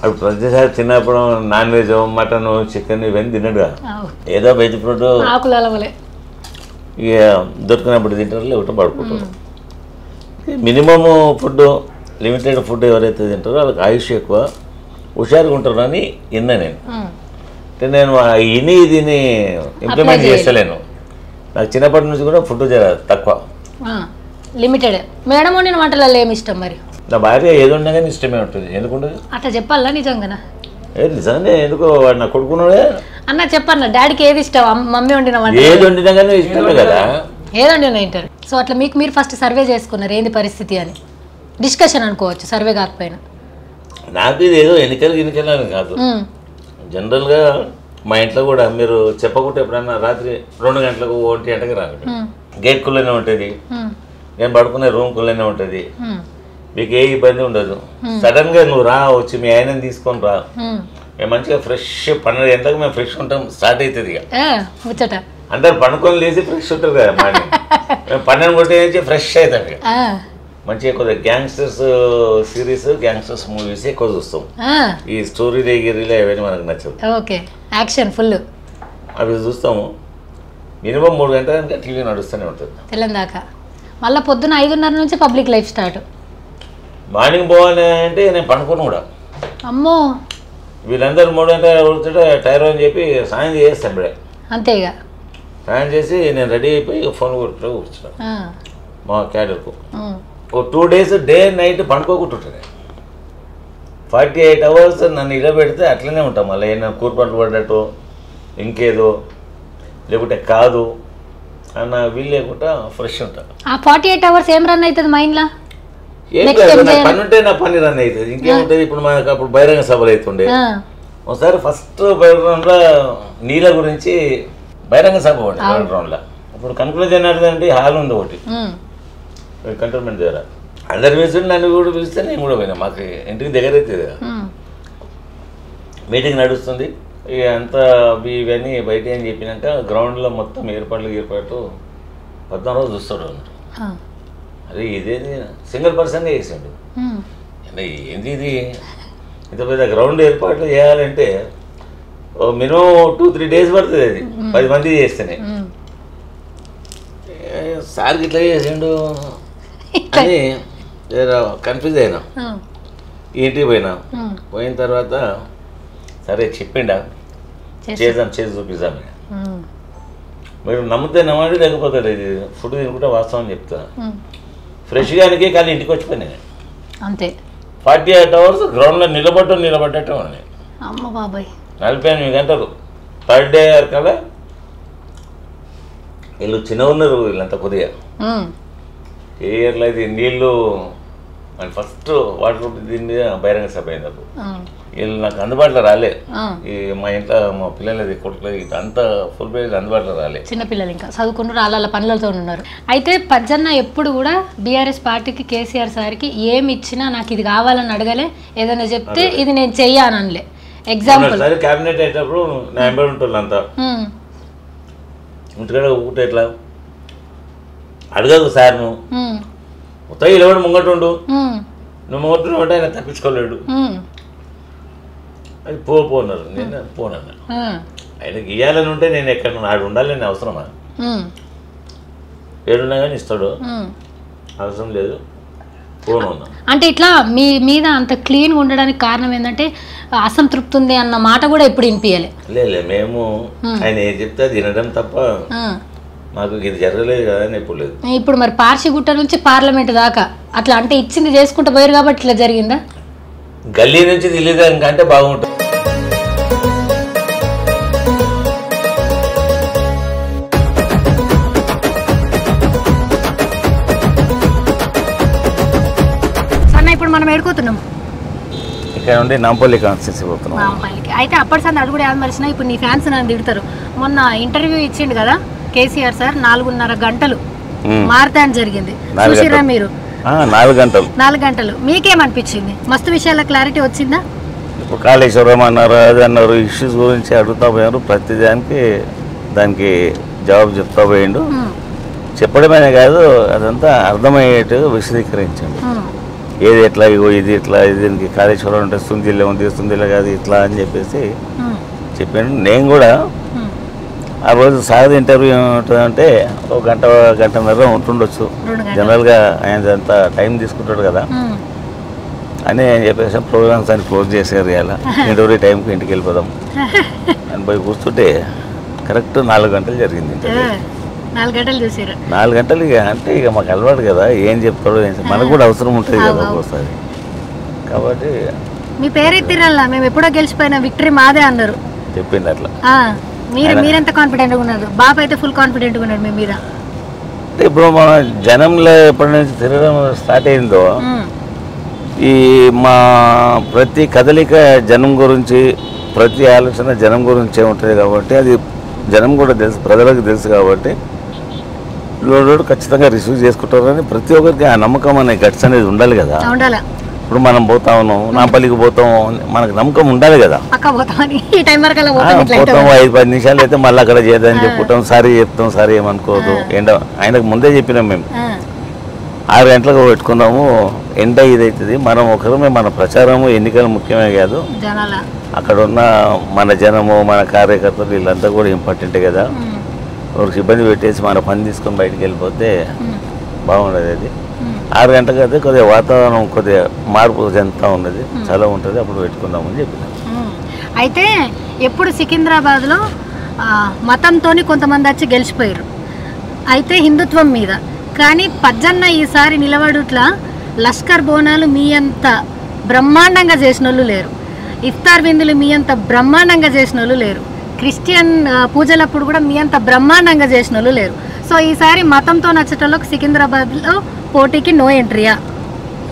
అప్పుడు ప్రతిసారి చిన్నప్పుడు నాన్ వెజ్ మటన్ చికెన్ ఇవన్నీ తినడుగా, ఏదో వెజ్ ఫుడ్ ఇక దొరికినప్పుడు తింటారు, లేకపోతే పడుకుంటారు. మినిమమ్ ఫుడ్ లిమిటెడ్ ఫుడ్ ఎవరైతే తింటారో వాళ్ళకి ఆయుష్ ఎక్కువ, హుషారుగా ఉంటారు అని విన్నా నేను. అంటే నేను దీన్ని ఇంప్లిమెంట్ చేస్తలేను. నాకు చిన్నప్పటి నుంచి కూడా ఫుడ్ తక్కువ, లిమిటెడ్. మేడం వండిన వంటలలో ఏమి ఇష్టం మరి? నా భార్య ఏది ఉన్నా కానీ ఇష్టమే ఉంటుంది. ఎందుకుంటుంది అట్లా చెప్పాలా? నిజంగానా? నిజంగానే. ఎందుకో వాడు నా కొడుకున్నాడే అన్న చెప్పన్న, డాడీకి ఏది ఇష్టం? మమ్మీ వండిన వంట ఏది వండినా కానీ ఇష్టమే కదా, ఏది వండినా తింటారు. సో అట్లా మీకు మీరు ఫస్ట్ సర్వే చేసుకున్నారు ఏంది పరిస్థితి అని, డిస్కషన్ అనుకోవచ్చు, సర్వే కాకపోయినా. నాకు ఇది ఏదో ఎన్నికలు అని కాదు, జనరల్గా మా ఇంట్లో కూడా మీరు చెప్పకుంటే ఎప్పుడన్నా రాత్రి 2 గంటలకు 1 గంటకి రాకండి. గేట్ కుల్లనే ఉంటుంది, నేను పడుకునే రూమ్ కుల్లనే ఉంటుంది, మీకు ఏ ఇబ్బంది ఉండదు. సడన్గా నువ్వు రా, వచ్చి మీ ఆయనని తీసుకొని రా, మేము మంచిగా ఫ్రెష్ 12 గంటలకు మేము ఫ్రెష్ ఉంటాం, స్టార్ట్ అవుతుంది. ఇక అందరు పండుకొని లేచి ఫ్రెష్ ఉంటారు కదా మార్నింగ్, మేము 12 కొట్టి ఫ్రెష్ అవుతాం. ఇక మంచిగా కొద్దిగా గ్యాంగ్స్టర్స్ సిరీస్, గ్యాంగ్స్టర్స్ మూవీస్ ఎక్కువ చూస్తాం. ఈ స్టోరీ గిరీలు అవన్నీ మనకు నచ్చదు. ఓకే, యాక్షన్ ఫుల్ అవి చూస్తాము. మినిమం 3 గంటల కనుక టీవీ నడుస్తూనే ఉంటుంది తెల్లందాకా. మళ్ళీ పొద్దున్న 5:30 నుంచి పబ్లిక్ లైఫ్ స్టార్ట్. మార్నింగ్ పోవాలి అంటే నేను పండుకోను కూడా. అమ్మో, వీళ్ళందరూ 3 గంటలు కూర్చుంటే టైర్ అని చెప్పి సాయం చేస్తాను ఇప్పుడే. అంతే ఇక ప్లాన్ చేసి నేను రెడీ అయిపోయి ఫోన్ కొట్టుకుంటూ కూర్చున్నాను మా క్యాడర్కు. ఓ 2 days డే నైట్ పండుకోకుంటుంటాను. 48 hours నన్ను ఇలా పెడితే అట్లనే ఉంటాం. మళ్ళీ ఏమైనా కూరపంటలు పడ్డట్టు ఇంకేదో లేకుంటే కాదు అన్న వీలు లేకుండా ఫ్రెష్ ఉంటా. ఆ 48 hours ఏం రన్ అవుతుంది మైండ్లో? ఏం కాదు, నా పని ఉంటే నా పని రన్ అవుతుంది. ఇంకేముంటుంది, ఇప్పుడు మనకు అప్పుడు బహిరంగ సభలు అవుతుండే. ఒకసారి ఫస్ట్ బహిరంగంలో నీళ్ళ గురించి బహిరంగ సభ ఒకటి బహిరంగంలో. ఇప్పుడు కన్క్లూజన్ ఏంటంటే హాల్ ఉంది ఒకటి కంటోన్మెంట్ దగ్గర. అందరు పిలిచి నన్ను కూడా పిలిస్తే నేను కూడా పోయినా. మాకు ఇంటికి దగ్గర అవుతుంది కదా, మీటింగ్ నడుస్తుంది. ఇక అంతా ఇవన్నీ బయట అని చెప్పినాక గ్రౌండ్లో మొత్తం ఏర్పాటు 14 రోజులు చూస్తాడు అన్నట్టు. అదే ఇదేది సింగిల్ పర్సన్గా చేసాడు. అంటే ఏంది ఇది, ఇంత పెద్ద గ్రౌండ్ ఏర్పాట్లు చేయాలంటే మినిమం 2-3 days పడుతుంది. అది 10 మంది చేస్తేనే. సార్కి ఇట్లా చేసిండు అని కన్ఫ్యూజ్ అయినా. ఇంటికి పోయిన తర్వాత సరే చెప్పిండా చేసి చూపిస్తాం. మీరు నమ్మితే నమ్మండి, లేకపోతే ఇది ఫుడ్ తినుకుంటే వాస్తవం చెప్తా. ఫ్రెష్గానికి కానీ ఇంటికి వచ్చిపోయినా అంతే. 48 hours గ్రౌండ్లో నిలబడ్డట్టు ఉన్నాయి. అమ్మ బాబాయ్ 48 గంటలు. 3rd day కదా వీళ్ళు చిన్న ఉన్నారు, వీళ్ళంతా కొద్దిగా ఏర్లో ఇది నీళ్ళు ఫస్ట్ వాటర్ దీని బహిరంగ సభ అయింది. అప్పుడు వీళ్ళు నాకు అందుబాటులో రాలే. ఈ మా ఇంట్లో మా పిల్లలది కొడుకులది అంతా ఫుల్ పేజ్ అందుబాటులో రాలే. చిన్నపిల్లలు ఇంకా చదువుకుంటూ వాళ్ళ పనులతో ఉన్నారు. అయితే పజ్జన్న ఎప్పుడు కూడా బీఆర్ఎస్ పార్టీకి కేసీఆర్ సార్కి ఏమి ఇచ్చినా నాకు ఇది కావాలని అడగలే, ఏదైనా చెప్తే ఇది నేను చెయ్యానలే. ఎగ్జాంపుల్ క్యాబినెట్ అయ్యేటప్పుడు నా ఎంబడి ఉంటుంది అంతా ఇంటికాడ ఊట ఎట్లా అడగదు సార్, నువ్వు మొత్తం ఇలా ముంగటుండు, నువ్వు ముంగటుండు అంటే ఆయన తప్పించుకోలేడు. అది పోన్నారు, నేను పోనన్నా. ఆయనకి ఇవ్వాలని ఉంటే నేను ఎక్కడ నాడు ఉండాలని అవసరమా? ఏడున్నా కానీ ఇస్తాడు, అవసరం లేదు పోను. అంటే ఇట్లా మీ మీద అంత క్లీన్గా ఉండడానికి కారణం ఏంటంటే అసంతృప్తి ఉంది అన్న మాట కూడా ఎప్పుడు వినిపించాలి. లేదు మేము ఆయన ఏం చెప్తే తినడం తప్ప మాకు ఇది జరగలేదు కదా అని ఎప్పుడు లేదు. ఇప్పుడు మరి పార్షిగుట్ట నుంచి పార్లమెంట్ దాకా అట్లా అంటే ఇచ్చింది చేసుకుంటూ పోయారు కాబట్టి ఇట్లా జరిగిందా? గల్లీ నుంచి ఢిల్లీ అంటే బాగుంటుంది. ఇప్పుడు మనం ఎడుకోతున్నాం ఇక్కడ నుండి నాంపల్లి కాన్స్టిట్యూన్సీ పోతున్నాం. అయితే అప్పటి సార్ అడుగుడు యాద మరిచినా ఇప్పుడు నీ ఫ్యాన్స్ నన్ను తిడతారు. మొన్న ఇంటర్వ్యూ ఇచ్చిండు కదా కేసీఆర్ సార్, 4.5 గంటలు మారతాన్ జరిగింది చూసిరా మీరు? 4 గంటలు మీకేమనిపించింది? మస్తు విషయాల క్లారిటీ వచ్చిందా? ఇప్పుడు కాళేశ్వరం అన్నారు, అది అన్నారు, ఇష్యూస్ గురించి అడుగుతా పోయారు. ప్రతి దానికి జవాబు చెప్తా పోయిండు. చెప్పడమే కాదు అదంతా అర్థమయ్యేట్టు విశదీకరించండి. ఏది ఎట్లా, ఇగో ఇది ఇట్లా, ఇది కాళేశ్వరం అంటే సుందిలో ఉంది, సుందిలో కాదు ఇట్లా అని చెప్పేసి చెప్పాను. నేను కూడా ఆ రోజు సాగర్ ఇంటర్వ్యూ ఏముంటుందంటే ఒక గంటన్నర ఉంటుండొచ్చు. జనరల్గా ఆయన అంత టైం తీసుకుంటాడు కదా అని చెప్పేసి ప్రోగ్రామ్స్ అని క్లోజ్ చేసేది. ఇలా ఇంటర్వ్యూ టైంకి ఇంటికి వెళ్ళిపోదాం అని పోయి కూర్చుంటే కరెక్ట్ 4 గంటలు జరిగింది ఇంటర్వ్యూ. 4 గంటలు చూసారు. 4 గంటలు ఇక అంటే ఇక మాకు అలవాటు కదా, ఏం చెప్తాడో మనకు కూడా అవసరం ఉంటుంది కదా ఒక్కోసారి. కాబట్టి మీ పేరు ఎత్తిరల్లా మేము ఎప్పుడో గెలిచిపోయినా విక్టరీ మాదే అన్నారు చెప్పింది అట్లా. మీరెంత కాన్ఫిడెంట్గా ఉన్నారు? బాబు అయితే ఫుల్ కాన్ఫిడెంట్గా ఉన్నాడు మీ మీద. అంటే ఇప్పుడు మన జనంలో ఎప్పటి నుంచి తిరగడం స్టార్ట్ అయిందో ఈ మా ప్రతి కదలిక జనం గురించి, ప్రతి ఆలోచన జనం గురించే ఉంటుంది కాబట్టి అది జనం కూడా తెలుసు, ప్రజలకు తెలుసు కాబట్టి లోడు ఖచ్చితంగా రిసీవ్ చేసుకుంటారని ప్రతి ఒక్కరికి ఆ నమ్మకం అనే గట్స్ అనేది ఉండాలి కదా. ఇప్పుడు మనం పోతా ఉన్నాం, నాంపల్లికి పోతాం, మనకు నమ్మకం ఉండాలి కదా. పోతాం 5-10 నిమిషాలు అయితే మళ్ళీ అక్కడ చేద్దామని చెప్పుకుంటాం, సారీ చెప్తాం, సారీ ఏమనుకోదు. ఆయనకు ముందే చెప్పినాం మేము 6 గంటలకు పెట్టుకున్నాము, ఎండ ఇదవుతుంది. మనం ఒకరమే మన ప్రచారము ఎన్నికలు ముఖ్యమే కాదు, అక్కడ ఉన్న మన జనము మన కార్యకర్తలు వీళ్ళంతా కూడా ఇంపార్టెంటే కదా. ఒకరికి ఇబ్బంది పెట్టేసి మన పని తీసుకొని బయటికి వెళ్ళిపోతే బాగుండదు. అది 6 గంటలకు అయితే కొద్దిగా వాతావరణం కొద్దిగా మార్పు చెందుతూ ఉన్నది, చాలా ఉంటుంది, అప్పుడు పెట్టుకుందామని చెప్పిన. అయితే ఎప్పుడు సికింద్రాబాద్లో మతంతో కొంతమంది వచ్చి గెలిచిపోయారు, అయితే హిందుత్వం మీద. కానీ పజ్జన్న ఈసారి నిలబడుట్లా లష్కర్ బోనాలు మీ అంత బ్రహ్మాండంగా చేసిన వాళ్ళు లేరు, ఇఫ్తార్ విందులు మీ అంత బ్రహ్మాండంగా చేసిన వాళ్ళు లేరు, క్రిస్టియన్ పూజలప్పుడు కూడా మీ అంత బ్రహ్మాండంగా చేసిన వాళ్ళు లేరు. సో ఈసారి మతంతో నచ్చటంలోకి సికింద్రాబాద్లో పోటీకి నో ఎంట్రీయా?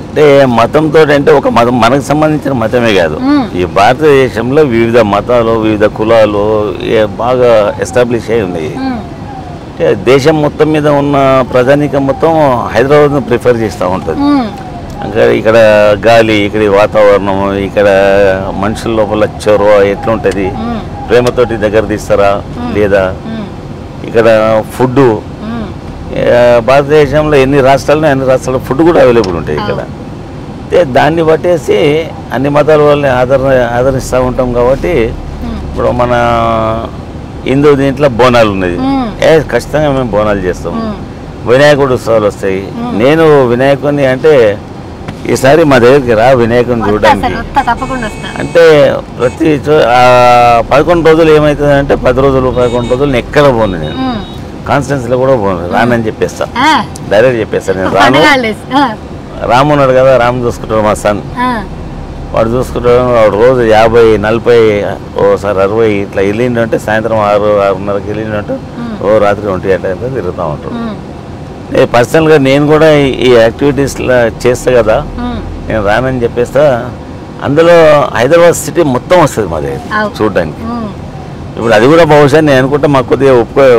అంటే మతంతో అంటే ఒక మతం మనకు సంబంధించిన మతమే కాదు, ఈ భారతదేశంలో వివిధ మతాలు వివిధ కులాలు బాగా ఎస్టాబ్లిష్ అయి ఉన్నాయి. అంటే దేశం మొత్తం మీద ఉన్న ప్రజానీకం మొత్తం హైదరాబాద్ను ప్రిఫర్ చేస్తూ ఉంటుంది. ఇంకా ఇక్కడ గాలి, ఇక్కడ వాతావరణం, ఇక్కడ మనుషుల లోపల చొరవ ఎట్లుంటుంది, ప్రేమతోటి దగ్గర తీస్తారా లేదా, ఇక్కడ ఫుడ్ భారతదేశంలో ఎన్ని రాష్ట్రాలు అన్ని రాష్ట్రాల్లో ఫుడ్ కూడా అవైలబుల్ ఉంటాయి ఇక్కడ. దాన్ని బట్టేసి అన్ని మతాల వాళ్ళని ఆదరిస్తూ ఉంటాం. కాబట్టి ఇప్పుడు మన హిందూ దీంట్లో బోనాలు ఉన్నది, ఖచ్చితంగా మేము బోనాలు చేస్తాం. వినాయకుడు ఉత్సవాలు వస్తాయి. నేను వినాయకుడిని అంటే ఈసారి మా దగ్గరికి రా వినాయకుడిని చూడడానికి. అంటే ప్రతి 11 రోజులు ఏమవుతుంది అంటే 10 రోజులు 11 రోజులు ఎక్కడ పోను, నేను కాన్స్టిట్యున్సీలో కూడా పోను, రానని చెప్పేస్తా, డైరెక్ట్ చెప్పేస్తా. నేను రాను, రాము ఉన్నాడు కదా, రాము చూసుకుంటాడు మా సన్, వాడు చూసుకుంటాడు. వాడు రోజు 50, 40, ఓసారి 60 ఇట్లా వెళ్ళిండంటే సాయంత్రం 6, 6:30కి వెళ్ళిండంటే ఓ రాత్రి 1 గంట తిరుగుతూ ఉంటాడు. పర్సనల్గా నేను కూడా ఈ యాక్టివిటీస్లో చేస్తా కదా, నేను రానని చెప్పేస్తా. అందులో హైదరాబాద్ సిటీ మొత్తం వస్తుంది మా దగ్గర చూడడానికి. ఇప్పుడు అది కూడా బహుశా నేను అనుకుంటా మాకు కొద్దిగా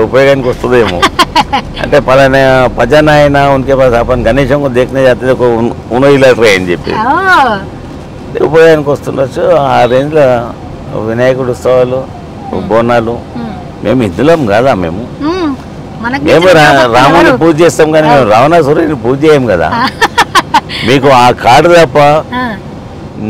ఉపయోగానికి వస్తుందేమో. అంటే పలానా పజానా అయినా ఉనికి अपन గణేశం को देखने जाते थे उन्होंने लग रहे అని చెప్పి ఉపయోగానికి వస్తుండొచ్చు. ఆ రేంజ్లో వినాయకుడు ఉత్సవాలు, బోనాలు. మేము హిందువులం కాదా, మేము రాముని పూజ చేస్తాం కానీ మేము రావణాసురుడిని పూజ చేయం కదా. మీకు ఆ కార్డు తప్ప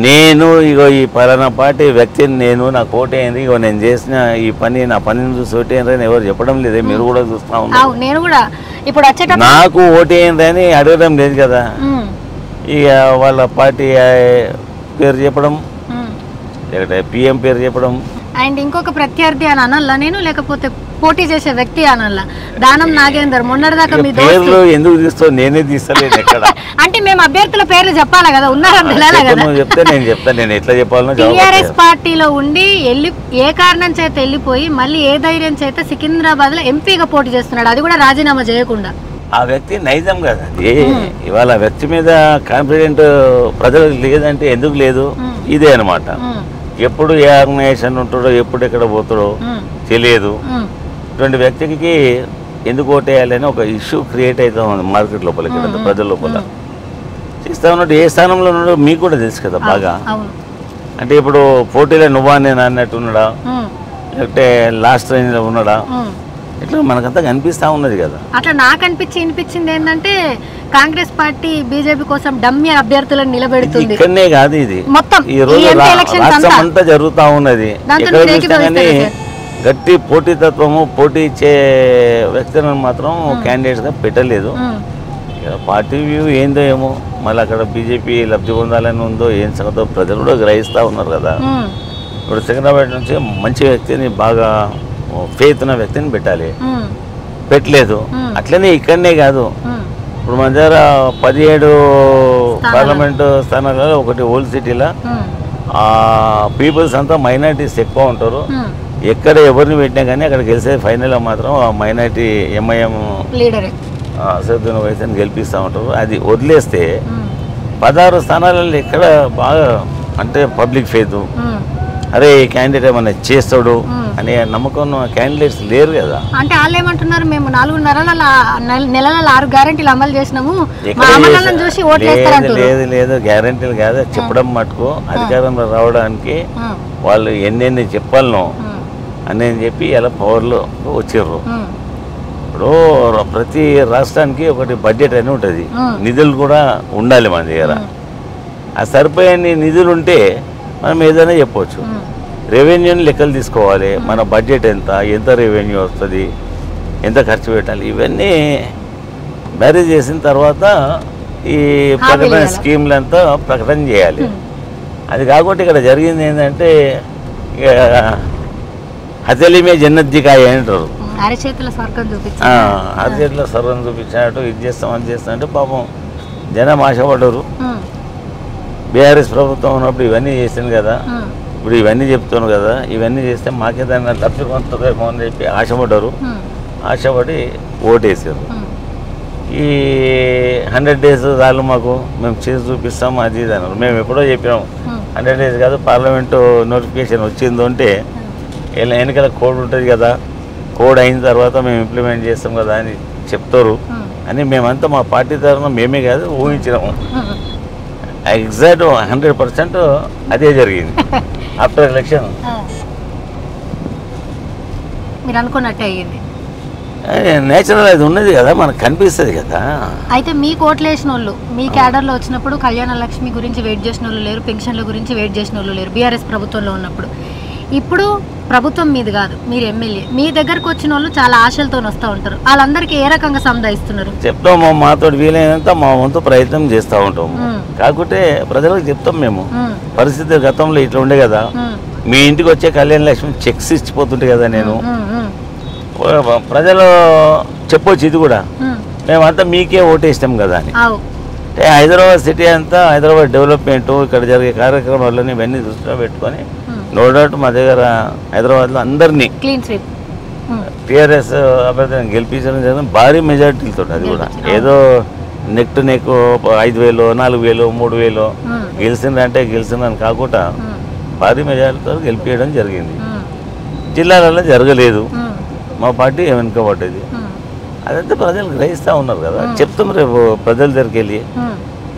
నేను ఇగో ఈ పలానా పార్టీ వ్యక్తిని నేను నాకు ఓటేయండి, ఇగో నేను చేసిన ఈ పని నా పనిని చూసి ఓటేయండి అని ఎవరు చెప్పడం లేదే. మీరు కూడా చూస్తా ఉన్నారు. నాకు ఓటేయండి అని అడగడం లేదు కదా. ఇక వాళ్ళ పార్టీ పేరు చెప్పడం, లేకపోతే పిఎం పేరు చెప్పడం. అండ్ ఇంకొక ప్రత్యర్థి అని అనల్లా నేను, లేకపోతే పోటీ చేసే వ్యక్తి అనల్లా. దానం నాగేందర్ మొన్నటిదాకా మీ పేర్లు ఎందుకు తీస్తావు? నేనే తీస్తలేదు ఎక్కడ. అంటే మేము అభ్యర్థుల పేర్లు చెప్పాలా కదా, ఉన్నారని తెలియాలి కదా. చెప్తే నేను చెప్తాను, నేను ఎట్లా చెప్పాలనో. టీఆర్ఎస్ పార్టీలో ఉండి ఏ కారణం చేత వెళ్ళిపోయి మళ్ళీ ఏ ధైర్యం చేత సికింద్రాబాద్ లో ఎంపీగా పోటీ చేస్తున్నాడు, అది కూడా రాజీనామా చేయకుండా. ఆ వ్యక్తి నైజం కదా. ఇవాళ వ్యక్తి మీద కాన్ఫిడెంట్ ప్రజలకు లేదంటే ఎందుకు లేదు, ఇదే అనమాట. ఎప్పుడు ఏ ఆర్గనైజేషన్ ఉంటాడో ఎప్పుడు ఎక్కడ పోతాడో తెలియదు. ఇటువంటి వ్యక్తికి ఎందుకు ఓటేయాలని ఒక ఇష్యూ క్రియేట్ అవుతా ఉంది మార్కెట్ లోపల, ఇక్కడ ప్రజల లోపల. చేస్తా ఉన్నట్టు ఏ స్థానంలో ఉన్నాడో మీకు కూడా తెలుసు కదా బాగా. అంటే ఇప్పుడు పోటీలో నువ్వా నేను అన్నట్టు ఉన్నాడా, లేకపోతే లాస్ట్ రేంజ్లో ఉన్నాడా, ఇట్లా మనకంతా కనిపిస్తా ఉన్నది కదా. అట్లా నాకు అనిపించింది ఏంటంటే కాంగ్రెస్ పార్టీ బీజేపీ కోసం డమ్మీ అభ్యర్థులను నిలబెడుతుంది. ఇక్కడనే కాదు, ఇది మొత్తం ఈ రోజు రాష్ట్రం అంతా జరుగుతూ ఉన్నది. ఎక్కడ చూసినా కానీ గట్టి పోటీతత్వము, పోటీ ఇచ్చే వ్యక్తులను మాత్రం క్యాండిడేట్స్గా పెట్టలేదు. పార్టీ వ్యూ ఏందో ఏమో, మళ్ళీ అక్కడ బీజేపీ లబ్ధి పొందాలని ఉందో ఏం సంగతో ప్రజలు కూడా గ్రహిస్తూ ఉన్నారు కదా. ఇప్పుడు సికింద్రాబాద్ నుంచి మంచి వ్యక్తిని, బాగా ఫెయిత్ ఉన్న వ్యక్తిని పెట్టాలి, పెట్టలేదు. అట్లనే ఇక్కడనే కాదు, ఇప్పుడు మన దగ్గర 17 పార్లమెంటు స్థానాలలో ఒకటి ఓల్డ్ సిటీలో పీపుల్స్ అంతా మైనారిటీస్ ఎక్కువ ఉంటారు. ఎక్కడ ఎవరిని పెట్టినా కానీ అక్కడ గెలిచే ఫైనల్లో మాత్రం మైనారిటీ ఎంఐఎం అసదుద్దీన్ ఓవైసీని గెలిపిస్తూ ఉంటారు. అది వదిలేస్తే 16 స్థానాలలో ఎక్కడ బాగా అంటే పబ్లిక్ ఫెయిత్, అరే ఈ క్యాండిడేట్ ఏమన్నా చేస్తాడు అనే నమ్మకం క్యాండిడేట్స్ లేరు కదా. అంటే వాళ్ళు ఏమంటున్నారు, మేము 4 నెలల 6 గ్యారెంటీలు అమలు చేసినాము, లేదు గ్యారెంటీలు కాదు చెప్పడం మటుకు. అధికారంలో రావడానికి వాళ్ళు ఎన్నెన్ని చెప్పాలనో అని చెప్పి ఇలా పవర్లో వచ్చారు. ఇప్పుడు ప్రతి రాష్ట్రానికి ఒకటి బడ్జెట్ అని ఉంటుంది, నిధులు కూడా ఉండాలి మన దగ్గర. ఆ సరిపోయే నిధులు ఉంటే మనం ఏదైనా చెప్పవచ్చు. రెవెన్యూని లెక్కలు తీసుకోవాలి, మన బడ్జెట్ ఎంత రెవెన్యూ వస్తుంది, ఎంత ఖర్చు పెట్టాలి, ఇవన్నీ మ్యారేజ్ చేసిన తర్వాత ఈ ప్రకటన స్కీమ్లంతా ప్రకటన చేయాలి. అది కాకుండా ఇక్కడ జరిగింది ఏంటంటే హతలిమే జన్నత్ దికాయ అంటారు. అరచేతుల స్వర్గం చూపించి అరచేతుల స్వర్గం చూపించినట్టు ఇది చేస్తాం అది చేస్తాం అంటే పాపం జనం ఆశపడ్డారు. బీఆర్ఎస్ ప్రభుత్వం ఉన్నప్పుడు ఇవన్నీ చేసింది కదా, ఇప్పుడు ఇవన్నీ చెప్తాను కదా, ఇవన్నీ చేస్తే మాకే దాన్ని లబ్ధి పొందుతుందేమో అని చెప్పి ఆశపడ్డారు. ఆశపడి ఓటేసారు. ఈ 100 days చాలు మాకు, మేము చేసి చూపిస్తాం అది ఇది అన్నారు. మేము ఎప్పుడో చెప్పినాం 100 days కాదు, పార్లమెంటు నోటిఫికేషన్ వచ్చిందో అంటే ఎన్నికల కోడ్ ఉంటుంది కదా, కోడ్ అయిన తర్వాత మేము ఇంప్లిమెంట్ చేస్తాం కదా అని చెప్తారు అని మేమంతా మా పార్టీ తరఫున మేమే కాదు ఊహించినాము. ఎగ్జాక్ట్ 100% అదే జరిగింది. ఆఫ్టర్ ఎలక్షన్ మీరు అనుకున్నట్టే అయ్యింది. నేచురల్ అది ఉన్నది కదా, మనకు కనిపిస్తుంది కదా. అయితే మీకు ఓట్లు వేసిన వాళ్ళు మీ క్యాడర్లో వచ్చినప్పుడు కళ్యాణ లక్ష్మి గురించి వెయిట్ చేసిన వాళ్ళు లేరు, పెన్షన్ల గురించి వెయిట్ చేసిన వాళ్ళు లేరు బీఆర్ఎస్ ప్రభుత్వంలో ఉన్నప్పుడు. ఇప్పుడు ప్రభుత్వం మీది కాదు, మీరు ఎమ్మెల్యే, మీ దగ్గరకు వచ్చిన వాళ్ళు చాలా ఆశలతో వస్తూ ఉంటారు. వాళ్ళందరికీ ఏ రకంగా సంధాయిస్తున్నారు? చెప్తాము, మాతో వీలైనంత మా వంతు ప్రయత్నం చేస్తూ ఉంటాము. కాకుంటే ప్రజలకు చెప్తాం మేము, పరిస్థితి గతంలో ఇట్లా ఉండే కదా, మీ ఇంటికి వచ్చే కళ్యాణ లక్ష్మి చెక్స్ ఇచ్చిపోతుంటే కదా, నేను ప్రజలు చెప్పొచ్చు ఇది కూడా, మేమంతా మీకే ఓటేస్తాం కదా అని. అంటే హైదరాబాద్ సిటీ అంతా హైదరాబాద్ డెవలప్మెంట్, ఇక్కడ జరిగే కార్యక్రమాలని ఇవన్నీ దృష్టిలో పెట్టుకొని నో డౌట్ మా దగ్గర హైదరాబాద్లో అందరినీ టీఆర్ఎస్ అభ్యర్థిని గెలిపించడం జరిగింది భారీ మెజార్టీలతో. అది కూడా ఏదో నెక్ టు నెక్ 5,000, 4,000, 3,000 గెలిచిందంటే గెలిచిందని కాకుండా భారీ మెజార్టీతో గెలిపించడం జరిగింది. జిల్లాలలో జరగలేదు, మా పార్టీ వెనుకబడ్డది. అదంతా ప్రజలు గ్రహిస్తూ ఉన్నారు కదా. చెప్తాం రేపు ప్రజల దగ్గరికి వెళ్ళి,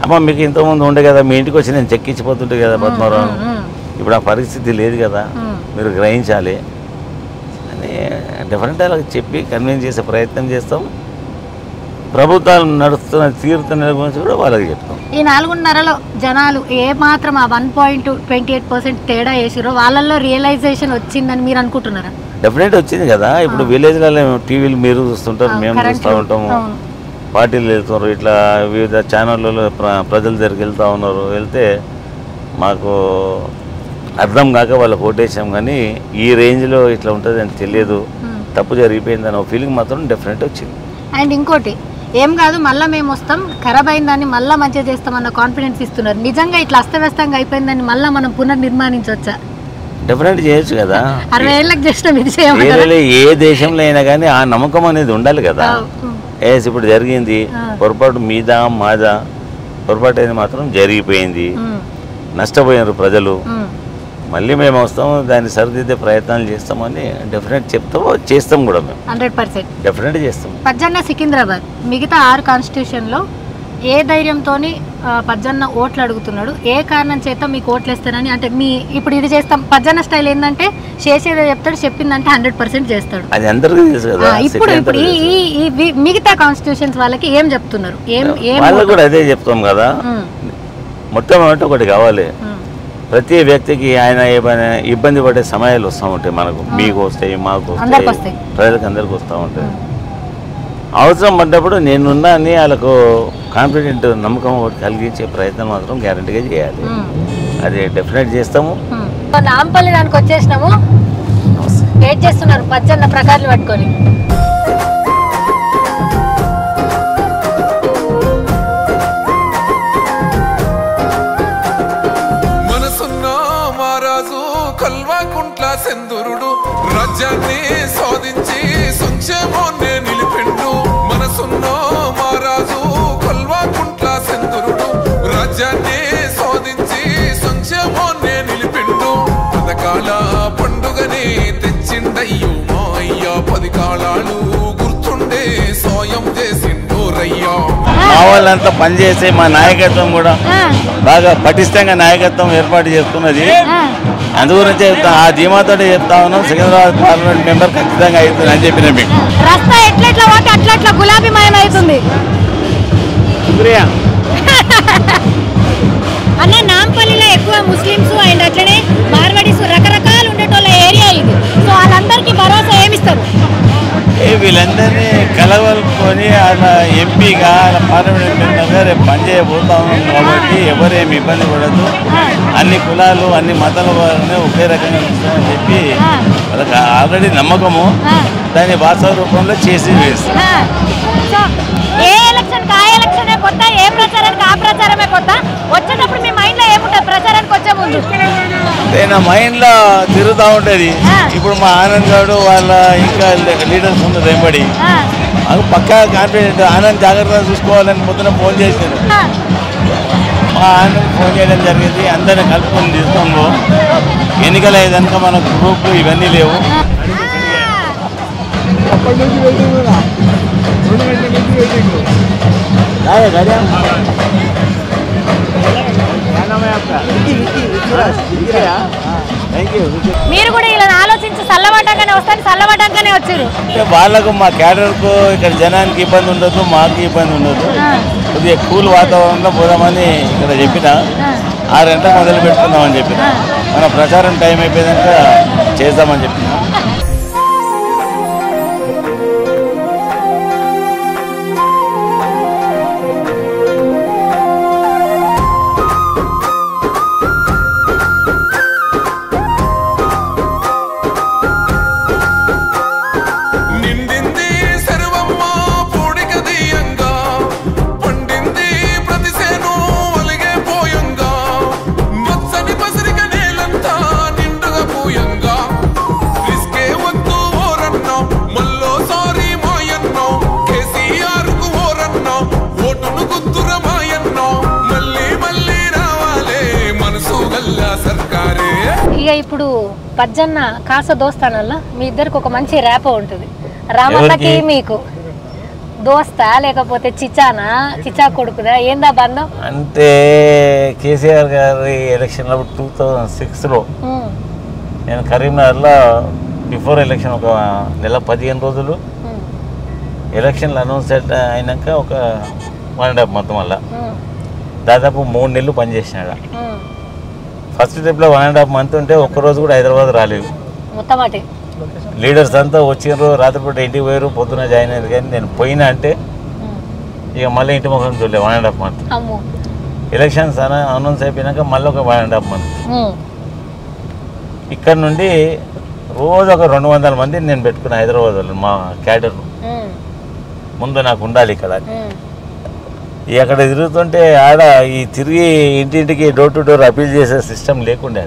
అమ్మ మీకు ఇంతకుముందు ఉండే కదా, మీ ఇంటికి వచ్చి నేను చెక్కించిపోతుంటే కదా పద్మారావు, ఇప్పుడు ఆ పరిస్థితి లేదు కదా, మీరు గ్రహించాలి అని డిఫరెంట్ వాళ్ళకి చెప్పి కన్విన్స్ చేసే ప్రయత్నం చేస్తాం. ప్రభుత్వాలు నడుస్తున్న తీరుతున్న గురించి కూడా వాళ్ళకి చెప్తాం. ఈ 4.5 జనాలు ఏ మాత్రం ఆ 1.28% తేడా వేసిరో వాళ్ళల్లో రియలైజేషన్ వచ్చిందని మీరు అనుకుంటున్నారా? డెఫినెట్ వచ్చింది కదా. ఇప్పుడు విలేజ్లలో టీవీలు మీరు చూస్తుంటారు, మేము చూస్తూ ఉంటాము, పార్టీలు వెళ్తున్నారు, ఇట్లా వివిధ ఛానళ్ళలో ప్రజల దగ్గరికి వెళ్తూ ఉన్నారు. వెళ్తే మాకు అర్థం కాక వాళ్ళకి ఓటేసాం, కానీ ఈ రేంజ్లో ఇట్లా ఉంటుంది అని తెలియదు, తప్పు జరిగిపోయిందని ఒక ఫీలింగ్ మాత్రం డెఫినెట్ వచ్చింది. అండ్ ఇంకోటి ఏం కాదు, మళ్ళీ మేము వస్తాం, ఖరాబ్ అయిందని మళ్ళీ మంచిగా చేస్తామన్న కాన్ఫిడెన్స్ ఇస్తున్నారు. నిజంగా ఇట్లా అస్తవ్యస్తంగా అయిపోయిందని మళ్ళీ మనం పునర్నిర్మాణించవచ్చా? డెఫినెట్ చేయొచ్చు కదా. 60 ఏళ్ళకి చేసినాం, ఇది చేయమంటారా? ఏ దేశంలో అయినా కానీ ఆ నమ్మకం అనేది ఉండాలి కదా. ఇప్పుడు జరిగింది పొరపాటు మీద మాదా, పొరపాటు అనేది మాత్రం జరిగిపోయింది, నష్టపోయినారు ప్రజలు, మళ్ళీ మేము వస్తాము, దాన్ని సరిదిద్దే ప్రయత్నాలు చేస్తామని డెఫినెట్ చేస్తాం కూడా. మేము 100% డెఫినెట్ చేస్తాం. పజ్జన్న సికింద్రాబాద్ మిగతా 6 కాన్స్టిట్యూషన్లో ఏ ధైర్యంతోని పజ్జన్న ఓట్లు అడుగుతున్నాడు, ఏ కారణం చేత మీకు ఓట్లు వేస్తారని? అంటే మీ ఇప్పుడు ఇది చేస్తాం, పజ్జన్న స్టైల్ ఏంటంటే చేసేదో చెప్తాడు, చెప్పిందంటే 100% చేస్తాడు, అది అందరికీ తెలుసు కదా. ఇప్పుడు ఈ మిగతా కాన్స్టిట్యూషన్స్ వాళ్ళకి ఏం చెప్తున్నారు? వాళ్ళకి కూడా అదే చెప్తాం కదా. మొట్టమొదటి ఒకటి కావాలి, ప్రతి వ్యక్తికి ఆయన ఏమైనా ఇబ్బంది పడే సమయాలు వస్తూ ఉంటాయి, మనకు మీకు వస్తాయి, మాకు వస్తాయి, ప్రజలకు అందరికి వస్తూ ఉంటాయి. అవసరం పడ్డప్పుడు నేనున్నా అని వాళ్ళకు కాన్ఫిడెంట్ నమ్మకం కలిగించే ప్రయత్నం మాత్రం గ్యారంటీగా చేయాలి. అది డెఫినెట్ చేస్తాము. నాంపల్లి దానికి వచ్చేసినాము, వెయిట్ చేస్తున్నారు పజ్జన్న ప్రకారాలు పట్టుకొని. మనసున్న మహారాజు కల్వాకుంట్ల సెందురుడు రాజ్యాన్ని సాధించి సంక్షేమాన్ని నిలిపిండు. మనసున్న మహారాజు కల్వాకుంట్ల సెందురుడు రాజ్యాన్ని సాధించి సంక్షేమాన్ని నిలిపిండు. పథకాల పండుగని తెచ్చిండయ్యో మా అయ్యా, 10 కాలాలు గుర్తుండే సాయం చేసిండు రయ్యా. మా వాళ్ళంతా పనిచేసి మా నాయకత్వం కూడా బాగా పటిష్టంగా నాయకత్వం ఏర్పాటు చేసుకున్నది. అందు గురించి ఆ ధీమాతో చెప్తా ఉన్నాం, సికింద్రాబాద్ పార్లమెంట్ మెంబర్ ఖచ్చితంగా అవుతుంది అని చెప్పిన మీకు. రస్తా ఎట్లా పోతే అట్లా గులాబీమయం అవుతుంది అన్న. నాంపల్లిలో ఎక్కువ ముస్లిమ్స్ అండ్ అట్లనే మార్వాడీస్ రకరకాలు ఉండేటోళ్ళ ఏరియా ఇది. సో వాళ్ళందరికీ భరోసా ఏమిస్తారు? వీళ్ళందరినీ కలవలుకొని అలా ఎంపీగా అలా పార్లమెంట్ మెంబర్గా రేపు పనిచేయబోతాం కాబట్టి ఎవరేమి ఇబ్బంది పడద్దు, అన్ని కులాలు అన్ని మతాల వారిని ఒకే రకంగా ఉంటుందని చెప్పి వాళ్ళకి ఆల్రెడీ నమ్మకము, దాన్ని వాస్తవ రూపంలో చేసి వేస్తాం. ఏ ఎలక్షన్ ఆ ఎలక్షనే కొత్త, ఏ ప్రచారానికి ఆ ప్రచారమే కొత్త. వచ్చేటప్పుడు మీ మైండ్ లో ఏముంటుంది ప్రచారానికి వచ్చే ముందు? నా మైండ్లో తిరుగుతూ ఉంటుంది. ఇప్పుడు మా ఆనంద్ గారు వాళ్ళ ఇంకా లీడర్స్ ఉన్నారు వెంబడి, మాకు పక్కా కాన్ఫిడెంట్. ఆనంద్ జాగ్రత్తగా చూసుకోవాలని పొద్దున ఫోన్ చేశారు. మా ఆనంద్ ఫోన్ చేయడం జరిగింది. అందరిని కలుపుకొని తీసుకోము. ఎన్నికలు అయ్యేదాక మన గ్రూప్లు ఇవన్నీ లేవు. మీరు కూడా ఇలా ఆలోచించి చల్లబడ్డాకనే వస్తాను, చల్లబడ్డాకనే వచ్చారు. వాళ్ళకు మా క్యాడర్కు ఇక్కడ జనానికి ఇబ్బంది ఉండదు, మాకు ఇబ్బంది ఉండదు. కొద్దిగా కూల్ వాతావరణంలో పోదామని ఇక్కడ చెప్పిన 6 గంటలకు మొదలు పెట్టుకుందామని చెప్పిన. మన ప్రచారం టైం అయిపోయాక చేద్దామని చెప్పిన. ఇక ఇప్పుడు పజ్జన్న కాస దోస్తానల్లా మీ ఇద్దరికి ఒక మంచి ర్యాప్ ఉంటుంది. రామన్నకి మీకు దోస్తా లేకపోతే చిచానా, చిచా కొడుకుదా, ఏందా బంధం? అంటే కేసీఆర్ గారి ఎలక్షన్లో 2006లో నేను కరీంనగర్లో బిఫోర్ ఎలక్షన్ ఒక నెల 15 రోజులు ఎలక్షన్లు అనౌన్స్ అయినాక ఒక 1.5 month వల్ల దాదాపు 3 నెలలు పనిచేసినాడు. ఫస్ట్ ట్రిప్లో 1.5 month ఉంటే ఒక్కరోజు కూడా హైదరాబాద్ రాలేదు. మొత్తం అటే లీడర్స్ అంతా వచ్చినారు, రాత్రిపూట ఇంటికి పోయారు, పొద్దున జాయిన్ అయ్యారు. కానీ నేను పోయినా అంటే ఇక మళ్ళీ ఇంటి ముఖం చూడలేదు 1.5 month. ఎలక్షన్స్ అనౌన్స్ అయిపోయినాక మళ్ళీ ఒక 1.5 month. ఇక్కడ నుండి రోజు ఒక 200 మందిని నేను పెట్టుకున్నా హైదరాబాద్ వాళ్ళు, మా క్యాడర్. ముందు నాకు ఉండాలి ఇక్కడ. అక్కడ తిరుగుతుంటే ఆడ ఈ తిరిగి ఇంటింటికి డోర్ టు డోర్ అపీల్ చేసే సిస్టమ్ లేకుండే.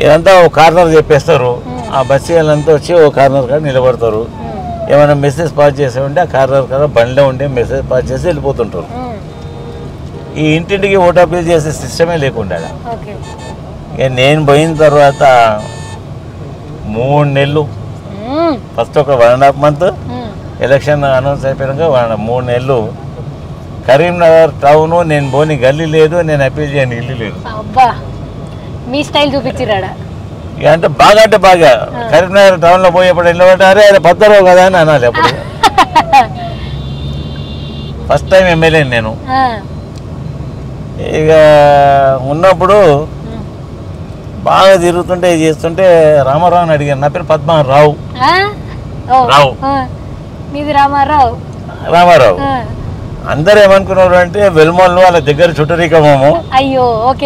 ఇదంతా ఒక కార్నర్ చెప్పేస్తారు. ఆ బస్సు వాళ్ళంతా వచ్చి ఒక కార్నర్ కాడ నిలబడతారు. ఏమైనా మెసేజ్ పాస్ చేసే ఉంటే ఆ కార్నర్ కాడ బండిలో ఉండే మెసేజ్ పాస్ చేసి వెళ్ళిపోతుంటారు. ఈ ఇంటింటికి ఓటు అపీల్ చేసే సిస్టమే లేకుండే. ఇక నేను పోయిన తర్వాత 3 నెలలు, ఫస్ట్ ఒక 1.5 month, ఎలక్షన్ అనౌన్స్ అయిపోయాక 3 నెలలు కరీంనగర్ టౌన్ నేను పోని గల్లీ లేదు, నేను అపీల్ చేయని ఇల్లు లేదు. మీ స్టైల్ చూపించిరాడా? ఇక అంటే బాగా కరీంనగర్ టౌన్లో పోయేప్పుడు వెళ్ళబడ్డారే అదే పద్దరావు కదా అని అనాలి. అప్పుడు ఫస్ట్ టైం ఎమ్మెల్యే నేను. ఇక ఉన్నప్పుడు బాగా తిరుగుతుంటే చేస్తుంటే రామారావుని అడిగాను. నా పేరు పద్మారావు. రావు మీది రామారావు. రామారావు. అందరూ ఏమనుకున్నారు అంటే వెల్మోళ్ళు వాళ్ళ దగ్గర చుట్టరికమేమో, అయ్యో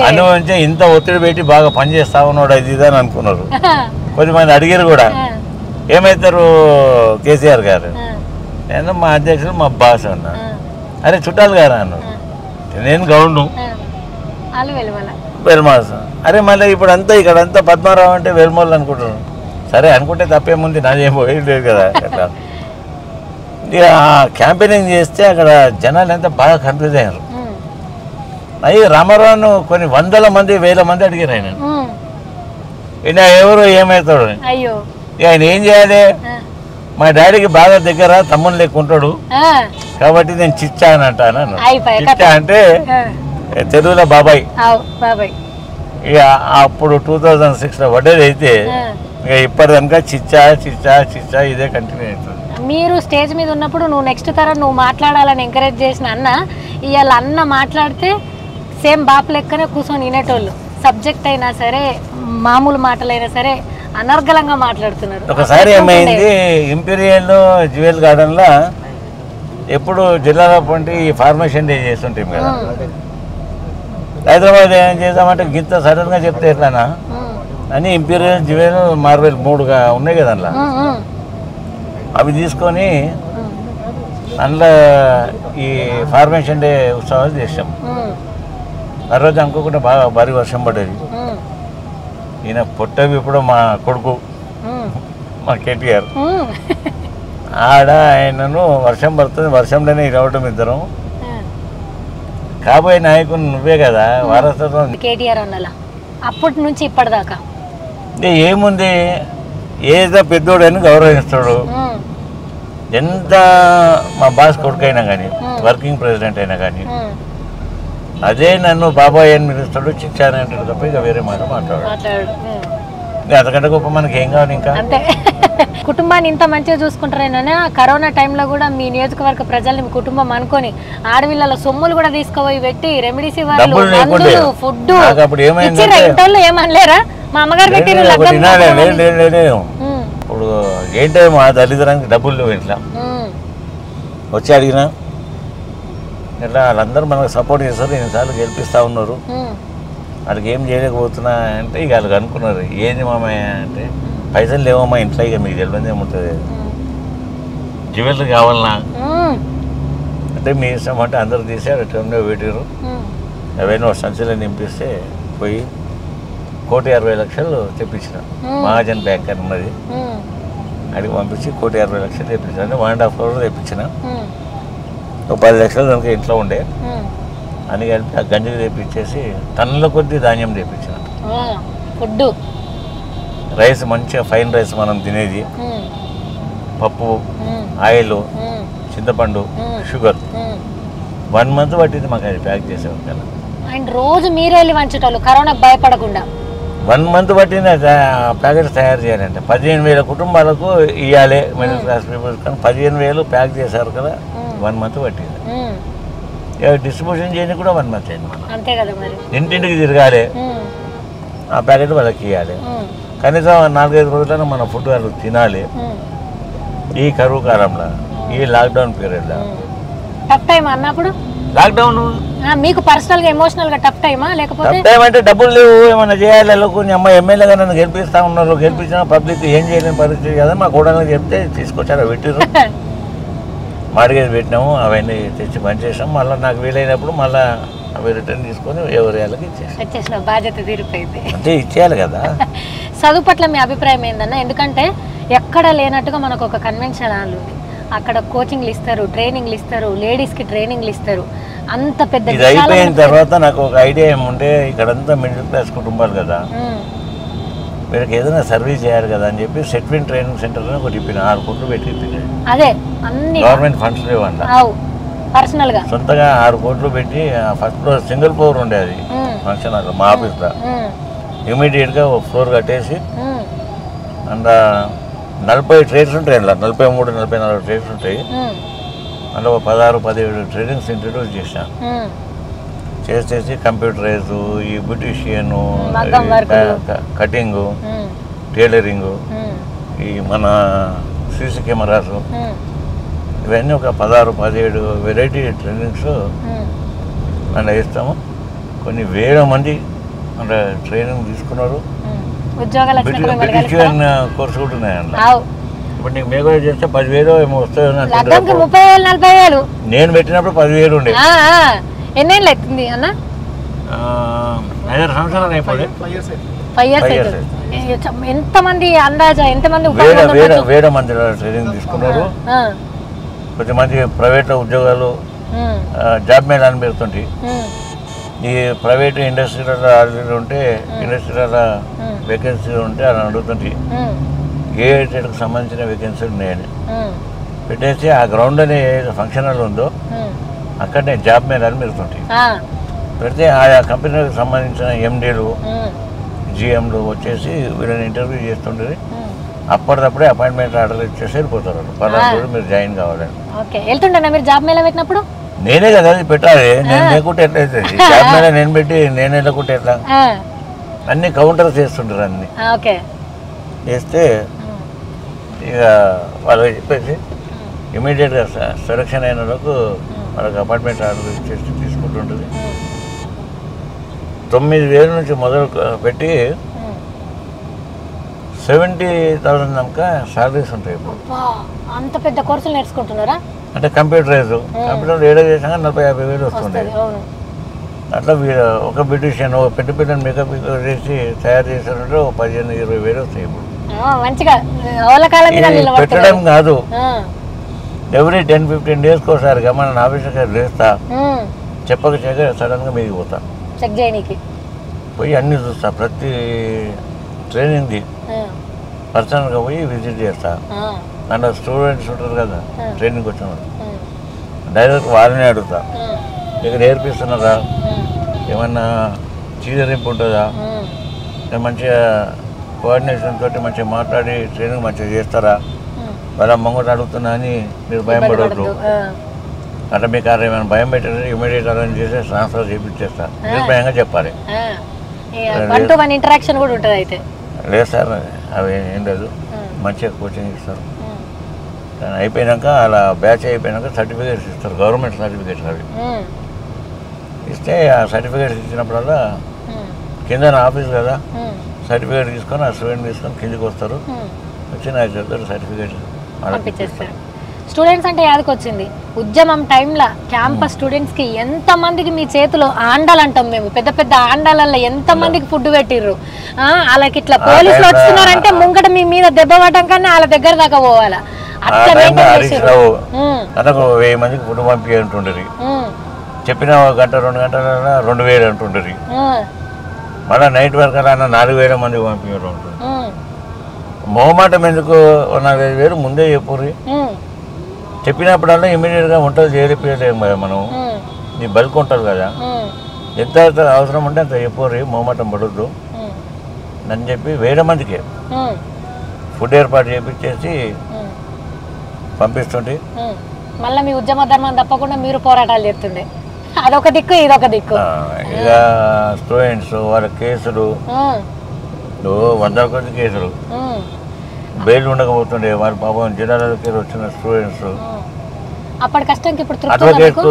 అనుభవించి ఇంత ఒత్తిడి పెట్టి బాగా పనిచేస్తా ఉన్నాడు అది ఇది అని అనుకున్నారు. కొద్దిమంది అడిగారు కూడా, ఏమవుతారు కేసీఆర్ గారు? నేను మా అధ్యక్షుడు మా బాస్ అన్నా. అరే చుట్టాలు గారా అన్నారు. నేను గౌండు వెల్మాస్. అరే మళ్ళీ ఇప్పుడు అంతా ఇక్కడంతా పద్మారావు అంటే వెల్మోళ్ళు అనుకుంటున్నాను. సరే అనుకుంటే తప్పేముంది, నాదేం పోయేది లేదు కదా. అట్లా ఇక క్యాంపెయినింగ్ చేస్తే అక్కడ జనాలు ఎంత బాగా కన్ఫ్యూజ్ అయ్యారు. అయ్యి రామారావును కొన్ని 100 మంది 1000 మంది అడిగారు ఆయన. ఈయన ఎవరు ఏమవుతాడు, ఆయన ఏం చేయాలి? మా డాడీకి బాగా దగ్గర తమ్ముని లేకుంటాడు కాబట్టి నేను చిచ్చా అని అంటాను. చిచ్చా అంటే తెలుగులో బాబాయ్. ఇక అప్పుడు 2006లో పడ్డది. అయితే ఇక ఇప్పటిదాకా చిచ్చా చిచ్చా చిచ్చా ఇదే కంటిన్యూ అవుతుంది. మీరు స్టేజ్ మీద ఉన్నప్పుడు నువ్వు నెక్స్ట్ తరం నువ్వు మాట్లాడాలని ఎంకరేజ్ చేసిన అన్న, ఇవాళ అన్న మాట్లాడితే సేమ్ బాపు లెక్కనే కూర్చొని వినేటోళ్ళు. సబ్జెక్ట్ అయినా సరే, మామూలు మాటలైనా సరే అనర్గళంగా మాట్లాడుతున్నారు. ఒకసారి ఏమైంది, ఇంపీరియల్ జ్యువెల్ గార్డెన్లో ఎప్పుడు జిల్లాలో పంటి ఫార్మేషన్ డే చేస్తుంటాం కదా. హైదరాబాద్ ఏం చేద్దామంటే గింత సడన్గా చెప్తే ఎట్లానా అని ఇంపీరియల్ జ్యువెల్ మార్వెల్ 3గా ఉన్నాయి కదా అందులో. అవి తీసుకొని అందులో ఈ ఫార్మేషన్ డే ఉత్సవాలు చేసాం. ఆ రోజు అనుకోకుండా బాగా భారీ వర్షం పడ్డది. ఈయన పొట్టవి ఇప్పుడు మా కొడుకు మా కేటీఆర్ ఆడ ఆయనను వర్షం పడుతుంది, వర్షంలోనే ఇరవడం ఇద్దరం. కాబోయే నాయకుడు నువ్వే కదా, వారసత్వం కేటీఆర్ అన్నలా అప్పటి నుంచి ఇప్పటిదాకా ఏముంది, ఏదో పెద్దోడని గౌరవిస్తాడు. ఎంత మా బాస్ కొడుకు అయినా కానీ, వర్కింగ్ ప్రెసిడెంట్ అయినా కానీ అదే నన్ను బాబాయ్ అని పిలుస్తాడు, చిచ్చాని అంటాడు తప్ప ఇక వేరే మాట మాట్లాడు. అంతకంటే గొప్ప మనకి ఏం కావాలి ఇంకా. అంతే. కుటుంబాన్ని ఇంత మంచిగా చూసుకుంటారేనా? కరోనా టైంలో కూడా మీ నియోజకవర్గ ప్రజల్ని మీ కుటుంబం అనుకొని ఆడవిళ్ళ సొమ్ములు కూడా తీసుకుపోయి పెట్టి రెమెడీస్ ఇవ్వాలి, ఫుడ్ ఇంట్లో ఏమనలేరా? మా అమ్మగారు పెట్టిన ఇప్పుడు ఏంటో మా దళితురానికి డబ్బులు లేవు ఇంట్లో. వచ్చి అడిగినా ఇట్లా వాళ్ళందరూ మనకు సపోర్ట్ చేస్తారు, ఎన్నిసార్లు గెలిపిస్తూ ఉన్నారు, వాళ్ళకి ఏం చేయలేకపోతున్నా అంటే ఇక వాళ్ళకి అనుకున్నారు ఏంది మామయ్య అంటే పైసలు లేవమ్మా ఇంట్లో, ఇక మీకు తెలియదు ఏముంటుంది, జ్యువెలరీ కావాలన్నా అంటే మీ ఇష్టం అంటే అందరూ తీసి అటెంలో పెట్టారు. అవన్నీ ఒక సంచులో నింపిస్తే పోయి 1,60,00,000 తెప్పించిన. మహాజన్ బ్యాంక్ అని ఉన్నది, అడిగి పంపించి 1,60,00,000 తెప్పించిన. అంటే 1.5 crore తెప్పించిన. ఒక 10 లక్షలు దానికి ఇంట్లో ఉండే అని కలిపి ఆ గంజి తెప్పించేసి టన్నుల కొద్ది ధాన్యం తెప్పించిన. ఫుడ్ రైస్ మంచిగా ఫైన్ రైస్ మనం తినేది, పప్పు, ఆయిల్, చింతపండు, షుగర్ 1 month పట్టింది మాకు అది ప్యాక్ చేసేవారు కదా. అండ్ రోజు మీరే వెళ్ళి వంచేటోళ్ళు కరోనాకు భయపడకుండా. 1 month పట్టింది ప్యాకెట్స్ తయారు చేయాలంటే 15,000 కుటుంబాలకు ఇవ్వాలి మిడిల్ క్లాస్ పీపుల్స్. కానీ 15,000 ప్యాక్ చేశారు కదా, 1 month పట్టింది. డిస్ట్రిబ్యూషన్ చేయడానికి కూడా 1 month అయింది. మనం అంతే కదా మరి, ఇంటింటికి తిరగాలి, ఆ ప్యాకెట్ వాళ్ళకి ఇవ్వాలి. కనీసం 4-5 రోజులను మన ఫుడ్ వాళ్ళు తినాలి. ఈ కరువు కాలంలో, ఈ లాక్డౌన్ పీరియడ్లో. టఫ్ టైం అన్నప్పుడు లాక్డౌన్ మీకు పర్సనల్ గా ఎమోషనల్ గా టఫ్ టైమా? లేకపోతే టఫ్ టైం అంటే డబ్బులు లేవు, ఏమన్నా చేయాలి. వెళ్ళకుని అమ్మ ఎమ్మెల్యేగా నన్ను గెలిపిస్తా ఉన్నారు, గెలిపించిన పబ్లిక్ ఏం చేయలేని పరిస్థితి కదా. మా కోడలకు చెప్తే తీసుకొచ్చారు, పెట్టిరు, మార్గేజ్ పెట్టినాము, అవన్నీ తెచ్చి పనిచేసాం. మళ్ళీ నాకు వీలైనప్పుడు మళ్ళీ అవి రిటర్న్ తీసుకొని ఎవరి వాళ్ళకి ఇచ్చేసిన బాధ్యత తీరిపోయింది. అంటే ఇచ్చేయాలి కదా. చదువు పట్ల మీ అభిప్రాయం ఏందన్నా? ఎందుకంటే ఎక్కడ లేనట్టుగా మనకు ఒక కన్వెన్షన్ హాల్ ఉంది, అక్కడ కోచింగ్లు ఇస్తారు, ట్రైనింగ్లు ఇస్తారు, లేడీస్కి ట్రైనింగ్లు ఇస్తారు. అంత పెద్ద ఇది అయిపోయిన తర్వాత నాకు ఒక ఐడియా ఏముంటే, ఇక్కడంతా మిడిల్ క్లాస్ కుటుంబాలు కదా, వీళ్ళకి ఏదైనా సర్వీస్ చేయాలి కదా అని చెప్పి సెట్విన్ ట్రైనింగ్ సెంటర్ ఒకటి ఇప్పిన 6 కోట్లు పెట్టి అదే అన్ని గవర్నమెంట్ ఫండ్స్ లేవంట, పర్సనల్ గా సొంతగా 6 కోట్లు పెట్టి ఫస్ట్ ఫ్లోర్ సింగిల్ ఫ్లోర్ ఉండే అది ఫంక్షన్ హాల్ మా ఆఫీస్లో. ఇమీడియట్గా ఒక ఫ్లోర్ కట్టేసి అందులో 40 ట్రేడ్స్ ఉంటాయి, అందులో 43-44 ట్రేడ్స్ ఉంటాయి. అందులో 16-17 ట్రైనింగ్స్ ఇంట్రడ్యూస్ చేశాను. చేసేసి కంప్యూటరైజ్, ఈ బ్యూటిషియన్, కటింగు, టైలరింగు, ఈ మన సీసీ కెమెరాసు, ఇవన్నీ ఒక 16-17 వెరైటీ ట్రైనింగ్స్ అలా ఇస్తాము. కొన్ని వేల మంది అంటే ట్రైనింగ్ తీసుకున్నారు. బ్యూటిషియన్ కోర్సు కూడా ఉన్నాయి అందులో. ఇప్పుడు నీకు మేకో చేస్తే 10,000 ఏమో వస్తాయి. నేను పెట్టినప్పుడు 10,000 ఉండే. ఎన్నేళ్ళు అవుతుంది అన్న? 5 సంవత్సరాలు అయిపోయి. 5 years. ఎంతమంది అందాజా ఎంతమంది వేల మంది ట్రైనింగ్ తీసుకున్నారు. కొంతమంది ప్రైవేట్లో ఉద్యోగాలు జాబ్ మేళ అని పెడుతుంటాయి. ఈ ప్రైవేట్ ఇండస్ట్రీలలో ఆల్రెడీ ఉంటే ఇండస్ట్రీలలో వేకెన్సీలు ఉంటే అని అడుగుతుంటాయి. గేటెడ్కి సంబంధించిన వేకెన్సీలు ఉన్నాయని పెట్టేసి ఆ గ్రౌండ్ అనే ఫంక్షన్ హాల్ ఉందో అక్కడనే జాబ్ మేళాలు పెడుతుంటాయి. పెడితే ఆయా కంపెనీలకు సంబంధించిన ఎండీలు, జిఎంలు వచ్చేసి వీళ్ళని ఇంటర్వ్యూ చేస్తుంటారు. అప్పటిదప్పుడే అపాయింట్మెంట్ ఆర్డర్ ఇచ్చేసి వెళ్ళిపోతారు. 10 రోజులు మీరు జాయిన్ కావాలని. వెళ్తుంటా మీరు జాబ్ మేళా పెట్టినప్పుడు? నేనే కదా అది పెట్టాలి, నేను లేకుంటే ఎట్లా అవుతుంది? జాబ్ మేళా నేను పెట్టి నేను వెళ్ళకుంటే ఎట్లా? అన్ని కౌంటర్స్ చేస్తుంటారు అన్ని. చేస్తే ఇక వాళ్ళకి చెప్పేసి ఇమీడియట్గా సెలక్షన్ అయిన వాళ్ళకు వాళ్ళకి అపార్ట్మెంట్ ఆర్డర్ ఇచ్చేసి తీసుకుంటుంటుంది. 9,000 నుంచి మొదలు పెట్టి 70,000 దాకా శాలరీస్ ఉంటాయి ఇప్పుడు. అంత పెద్ద కోర్సులు నేర్చుకుంటున్నారా? అంటే కంప్యూటరైజ్ కంప్యూటర్ ఏడా చేసినా 40,000-50,000 వస్తుండే. అట్లా ఒక బ్యూటిషియన్ పెద్ద మేకప్ చేసి తయారు చేశారంటే 15,000-20,000 వస్తాయి ఇప్పుడు. మంచిగా పెట్టడం కాదు, ఎవ్రీ 10-15 డేస్కి ఒకసారిగా మన ఆఫీసర్ లేస్తా చెప్పక సడన్గా మీదికి పోతా, చెక్ చేయడానికి పోయి అన్నీ చూస్తా, ప్రతి ట్రైనింగ్ది పర్సనల్గా పోయి విజిట్ చేస్తా. అండ్ స్టూడెంట్స్ ఉంటారు కదా ట్రైనింగ్కి వచ్చిన వాళ్ళు, డైరెక్ట్ వాళ్ళని అడుగుతా, ఇక్కడ నేర్పిస్తున్నారా, ఏమన్నా చీదరింపు ఉంటుందా, మంచిగా కోఆర్డినేషన్ తోటి మంచిగా మాట్లాడి ట్రైనింగ్ మంచిగా చేస్తారా, వాళ్ళ ముంగట అడుగుతున్నా అని మీరు భయం పడవద్దు. అట్లా మీకు ఏమైనా భయం పెట్టారు ఇమీడియట్ అరేంజ్ చేసి ట్రాన్స్ఫర్ చేయించేస్తా, నిర్భయంగా చెప్పాలి. ఇంటరాక్షన్ కూడా ఉంటుంది అయితే? లేదు సార్, అవి ఏం లేదు, మంచిగా కోచింగ్ ఇస్తారు. అయిపోయినాక అలా బ్యాచ్ అయిపోయినాక సర్టిఫికేట్స్ ఇస్తారు, గవర్నమెంట్ సర్టిఫికేట్స్ అవి ఇస్తే ఆ సర్టిఫికేట్స్ ఇచ్చినప్పుడల్లా కింద ఆఫీస్ కదా సర్టిఫికేట్ తీసుకొని ఆ స్టూడెంట్ తీసుకొని కిందికి వస్తారు, వచ్చి నాకు చెప్తారు సర్టిఫికేట్ పంపించేస్తారు. స్టూడెంట్స్ అంటే యాదకి వచ్చింది, ఉద్యమం టైంలో క్యాంపస్ స్టూడెంట్స్కి ఎంతమందికి మీ చేతిలో ఆండాలు అంటాం మేము, పెద్ద పెద్ద ఆండాలలో ఎంతమందికి ఫుడ్ పెట్టిర్రు. వాళ్ళకి ఇట్లా పోలీసులు వస్తున్నారంటే ముంగట మీ మీద దెబ్బ పడటం కానీ వాళ్ళ దగ్గర దాకా పోవాలా, అట్లా మనకు 1000 మందికి ఫుడ్ పంపి అంటుండేది, చెప్పిన 1 గంట 2 గంటల 2,000 అంటుండేది, మళ్ళీ నైట్ వరకు అలా 4,000 మందికి పంపించడం ఉంటుంది. మొహమాటం ఎందుకు, 4,000 ముందే చెప్పుర్రి, చెప్పినప్పుడల్లా ఇమీడియట్గా వంటలు చేరిపోయలేము కదా మనం, నీ బల్క్ ఉంటుంది కదా, ఎంత అవసరం ఉంటే అంత చెప్పుర్రి, మొహమాటం పడొద్దు అని చెప్పి 1000 మందికి ఫుడ్ ఏర్పాటు చేపించేసి పంపిస్తుంటే మళ్ళీ మీ ఉద్యమ ధర్మం తప్పకుండా మీరు పోరాటాలు చేస్తుండే, అదొక దిక్కు ఇదొక దిక్కు. ఇక స్టూడెంట్స్ వాళ్ళ కేసులు 100 కొద్ది కేసులు బెయిల్ ఉండకపోతుండే, వాళ్ళ పాపం జిల్లాలకి వచ్చిన స్టూడెంట్స్ అప్పటి కష్టంకి ఇప్పుడు అడ్వకేట్స్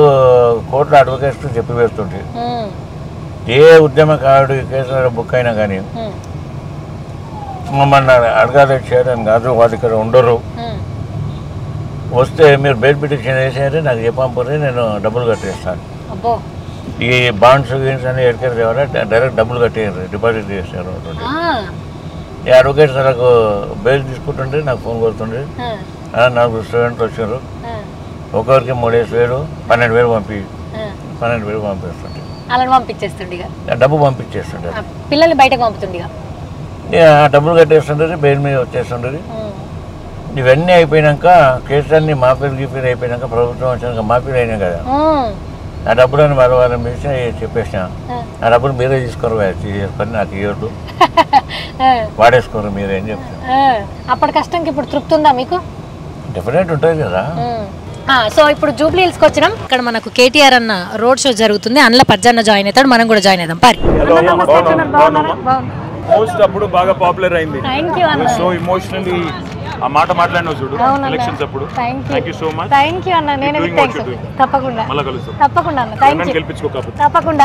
కోర్టులో అడ్వకేట్స్ చెప్పి వేస్తుంటే, ఏ ఉద్యమకారుడు కేసులో బుక్ అయినా కానీ మమ్మల్ని అడగాలి చేయడానికి కాదు, వాళ్ళు ఇక్కడ ఉండరు, వస్తే మీరు బెయిల్ పిటిషన్ వేసారే నాకు చెప్పంపరి, నేను డబ్బులు కట్టేస్తాను. ఈ బాండ్స్ గీన్స్ అని ఎక్కడికి తేవాలా, డైరెక్ట్ డబ్బులు కట్టేయారు, డిపాజిట్ చేశారు. ఈ అడ్వకేట్స్ నాకు బెయిల్ తీసుకుంటుంటే నాకు ఫోన్ కొడుతుండే, 4 స్టూడెంట్స్ వచ్చారు, ఒకరికి 3,000 12,000 12,000 పంపిస్తుంటే డబ్బు పంపించేస్తుండే, పిల్లల్ని బయటకు పంపుతుండే, డబ్బులు కట్టేస్తుండే, బెయిల్ మీద వచ్చేస్తుండేది. ఇవన్నీ అయిపోయినాక కేసులన్నీ మాఫీలు గీఫీలు అయిపోయినాక ప్రభుత్వం వచ్చినాక మాఫీలు అయినాయి కదా, ఆ డబ్బులని వాళ్ళని పిలిచి చెప్పేసిన, ఆ డబ్బులు మీరే తీసుకోరు, చేసుకొని నాకు ఇవ్వద్దు, వాడేసుకోరు మీరే అని చెప్తాను. అప్పటి కష్టంకి ఇప్పుడు తృప్తి ఉందా మీకు? డెఫినెట్ ఉంటుంది కదా. సో ఇప్పుడు జూబ్లీ హిల్స్కి వచ్చినాం, ఇక్కడ మనకు కేటీఆర్ అన్న రోడ్ షో జరుగుతుంది, అందులో పజ్జన్న జాయిన్ అవుతాడు, మనం కూడా జాయిన్ అవుదాం. పరి పోస్ట్ అప్పుడు బాగా పాపులర్ అయింది, సో ఎమోషనల్లీ ఆ మాట మాట్లాడినావు చూడు ఎలక్షన్స్ అప్పుడు. Thank you so much. Thank you అన్న, నేను తప్పకుండా మళ్ళీ కలుస్తాం, తప్పకుండా అన్న, థ్యాంక్ యూ, గెలిపించుకోకపోతే తప్పకుండా.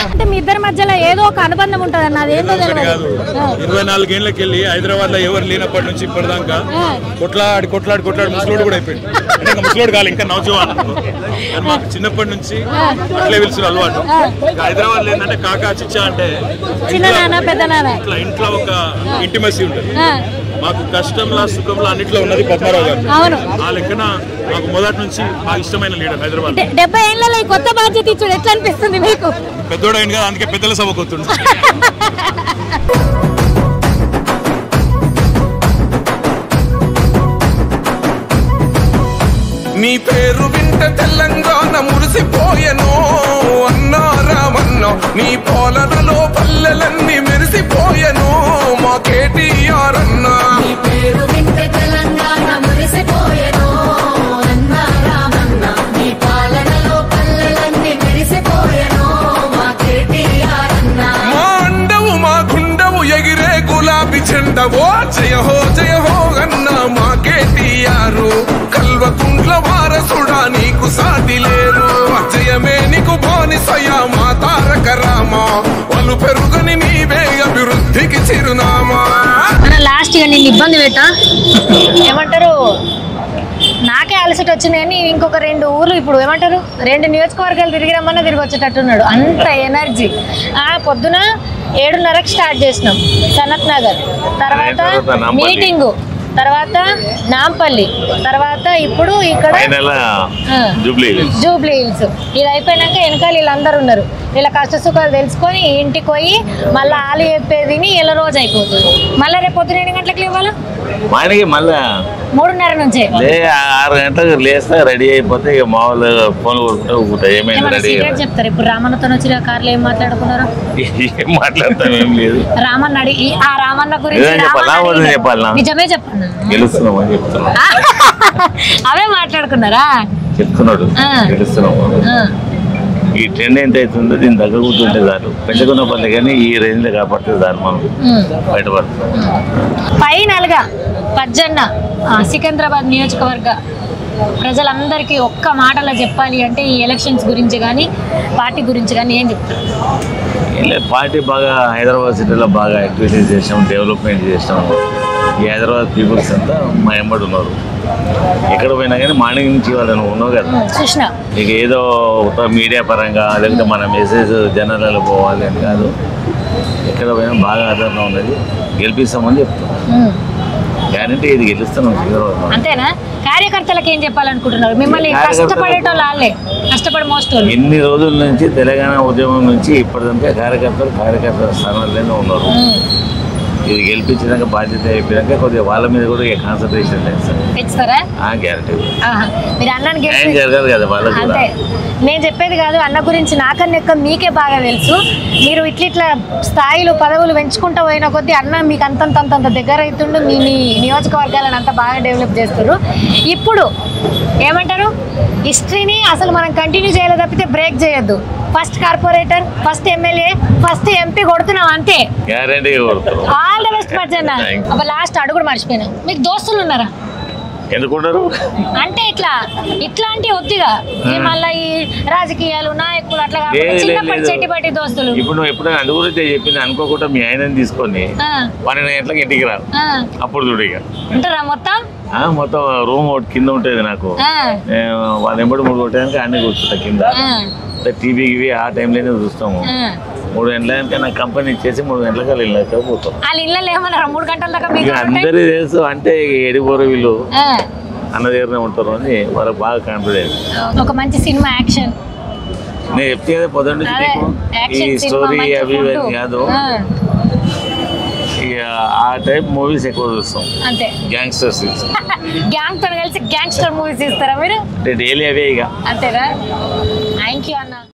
అంటే మీ ఇద్దరి మధ్యలో ఏదో ఒక అనుబంధం ఉంటుంది అన్న, అదేంటో తెలియదు. 24 ఏళ్ళకి వెళ్ళి హైదరాబాద్ లో ఎవరు లేనప్పటి నుంచి ఇప్పటిదాకా కొట్లాడి ముసలోడు కూడా అయిపోయింది. అంటే ఇంకా ముసలోడు కాదు, ఇంకా నవజవాన్. మాకు చిన్నప్పటి నుంచి అట్లే పిలుచుడు అలవాటు. హైదరాబాద్ లో ఏంటంటే కాకా చిచ్చా అంటే చిన్న నాన్న పెద్ద నాన్న, ఇంట్లో ఒక ఇంటిమసీ ఉంటుంది. మాకు కష్టంలో సుఖంలో అన్నిట్లో ఉన్నది పద్మారావు గారు. ఆ లెక్కన మాకు మొదటి నుంచి బాగా ఇష్టమైన లీడర్ హైదరాబాద్. 70 ఏళ్ళలో ఈ కొత్త బాధ్యత ఇచ్చుడు ఎట్లా అనిపిస్తుంది మీకు? పెద్దోడు అయింది కదా, అందుకే పెద్దల సభకు వస్తుంది. నీ పేరు వింట తెలంగాణ మురిసిపోయెను అన్నా రామన్నా, నీ పాలనలో పల్లెలన్నీ మెరిసిపోయెను మా కేటీఆర్ అన్నా. నీ పేరు వింట తెలంగాణ మురిసిపోయెను అన్నా రామన్నా, నీ పాలనలో పల్లెలన్నీ మెరిసిపోయెను మా కేటీఆర్ అన్నా. మా అండవు మా గుండవు ఎగిరే జయ హో అన్న మా కేటీఆర్ కల్వకుంట్ల వారసుడా నీకు సాటి లేరు జయమే నీకు బానిసయ్యా మా తారక రామ వాళ్ళు పెరుగని నీవే అభివృద్ధికి చిరునామా. లాస్ట్ గా నేను ఇబ్బంది పెట్టా ఏమంటారు నాకే అలసట వచ్చినాయని ఇంకొక 2 ఊర్లు ఇప్పుడు ఏమంటారు 2 నియోజకవర్గాలు తిరిగి రమ్మన్నా తిరిగి వచ్చేటట్టున్నాడు అంత ఎనర్జీ. పొద్దున 7:30కి స్టార్ట్ చేసినాం సనత్ నగర్, తర్వాత మీటింగు, తర్వాత నాంపల్లి, తర్వాత ఇప్పుడు ఇక్కడ జూబ్లీ హిల్స్. ఇది అయిపోయినాక వెనకాల వీళ్ళందరూ ఉన్నారు. వీళ్ళ కష్ట సుఖాలు తెలుసుకొని ఇంటికి పోయి మళ్ళీ ఆలు చెప్పేది ఇలా రోజు అయిపోతుంది. మళ్ళీ రేపు పొద్దున 8 గంటలకు ఇవ్వాలా మనకి మళ్ళా 3:30 నుంచి 6 గంటలకు లేస్తా రెడీ అయిపోతే ఇక మామూలు ఫోన్ కొడుకుంటా ఏమైంది చెప్తారు. ఇప్పుడు రామన్నతో వచ్చిన కార్లు ఏం మాట్లాడుకున్నారు? ఏం మాట్లాడతాం ఏం లేదు. రామన్న అడిగి ఆ రామన్న గురించి చెప్పాలా నిజమే చెప్పండి గెలుస్తున్నాం అని చెప్తున్నా అవే మాట్లాడుకున్నారా? చెప్తున్నాడు గెలుస్తున్నాము. ఈ ట్రెండ్ ఎంత అవుతుందో దీని దగ్గర కూర్చుంటే చాలు పెంచుకున్న పనులు కానీ ఈ రేంజ్లో కాపాడితే చాలు మనం బయటపడుతున్నాం. ఫైనల్గా పజ్జన్న సికింద్రాబాద్ నియోజకవర్గ ప్రజలందరికీ ఒక్క మాటలో చెప్పాలి అంటే ఈ ఎలక్షన్స్ గురించి కానీ పార్టీ గురించి కానీ ఏం చెప్తారు? పార్టీ బాగా హైదరాబాద్ సిటీలో బాగా యాక్టివిటీస్ చేసాం, డెవలప్మెంట్ చేసాం. ఈ హైదరాబాద్ పీపుల్స్ అంతా మా ఎంబడి ఉన్నారు. ఎక్కడ పోయినా కానీ మార్నింగ్ నుంచి వాళ్ళని ఉన్నావు కదా ఇక ఏదో ఒక మీడియా పరంగా లేకపోతే మన మెసేజ్ జనాలలో పోవాలి అని కాదు. ఎక్కడ పోయినా బాగా ఆదరణ ఉన్నది. గెలిపిస్తామని చెప్తున్నాం. గ్యారంటీ ఇది గెలుస్తున్నాం. అంతేనా? కార్యకర్తలకు ఏం చెప్పాలనుకుంటున్నారు? మిమ్మల్ని కష్టపడేటోళ్ళే కష్టపడి మోస్తారు. ఎన్ని రోజుల నుంచి తెలంగాణ ఉద్యమం నుంచి ఇప్పటిదాకా కార్యకర్తల స్థానాల్లోనే ఉన్నారు. ఇది గెలిపించినాక బాధ్యత అయిపోయాక కొద్దిగా వాళ్ళ మీద కూడా కాన్సన్ట్రేషన్ లేదు సార్. గ్యారంటీ మీరు అన్నాను జరగదు కదా వాళ్ళకి. అంతే నేను చెప్పేది కాదు. అన్న గురించి నాకన్నా ఎక్కువ మీకే బాగా తెలుసు. మీరు ఇట్లా స్థాయిలు పదవులు పెంచుకుంటూ పోయిన కొద్దీ అన్న మీకు అంతంత దగ్గర అవుతుండు. మీ నియోజకవర్గాలను అంత బాగా డెవలప్ చేస్తారు. ఇప్పుడు ఏమంటారు హిస్టరీని అసలు మనం కంటిన్యూ చేయాలి తప్పితే బ్రేక్ చేయొద్దు. First corporator, first MLA, first MP కొడుతున్నాం అంతే. All the best Pachanna. Last అడుగు కూడా మర్చిపోయినా. మీకు దోస్తులు ఉన్నారా? ఎందుకుంటారు అంటే ఇట్లాంటి ఒత్తిగా మళ్ళీ ఈ రాజకీయాలు నాయకులు అట్లా చిన్నప్పటి చెట్టిపట్టి దోస్తులు. ఇప్పుడు నువ్వు ఎప్పుడైనా అందు గురించి చెప్పింది అనుకోకుండా మీ ఆయన తీసుకొని 12 గంటలకు ఇంటికి రా. అప్పుడు చూడు ఇక ఉంటారా మొత్తం రూమ్ ఒకటి కింద ఉంటుంది నాకు. వాళ్ళ ఎంబడి 3 కొట్టడానికి అన్నీ కూర్చుంటా కింద. టీవీకి ఆ టైంలోనే చూస్తాము. 3 గంటలకి నాకు కంపెనీ ఇచ్చేసి 3 గంటలకు వాళ్ళు ఇళ్ళకి పోతాం. అందరూ తెలుసు అంటే ఎడిపోరు వీళ్ళు అన్న దగ్గరనే ఉంటారు అని వాళ్ళకి బాగా కాన్ఫిడెన్స్. ఒక మంచి సినిమా యాక్షన్ నేను చెప్తే కదా పొద్దున్న ఈ స్టోరీ అవి ఇవన్నీ కాదు. ఆ టైప్ మూవీస్ ఎక్కువ చూస్తాం. అంతే గ్యాంగ్స్టర్స్ గ్యాంగ్ తో కలిసి గ్యాంగ్స్టర్ మూవీస్ ఇస్తారా మీరు? డైలీ అవే ఇక. అంతేనా? థ్యాంక్ యూ అన్న.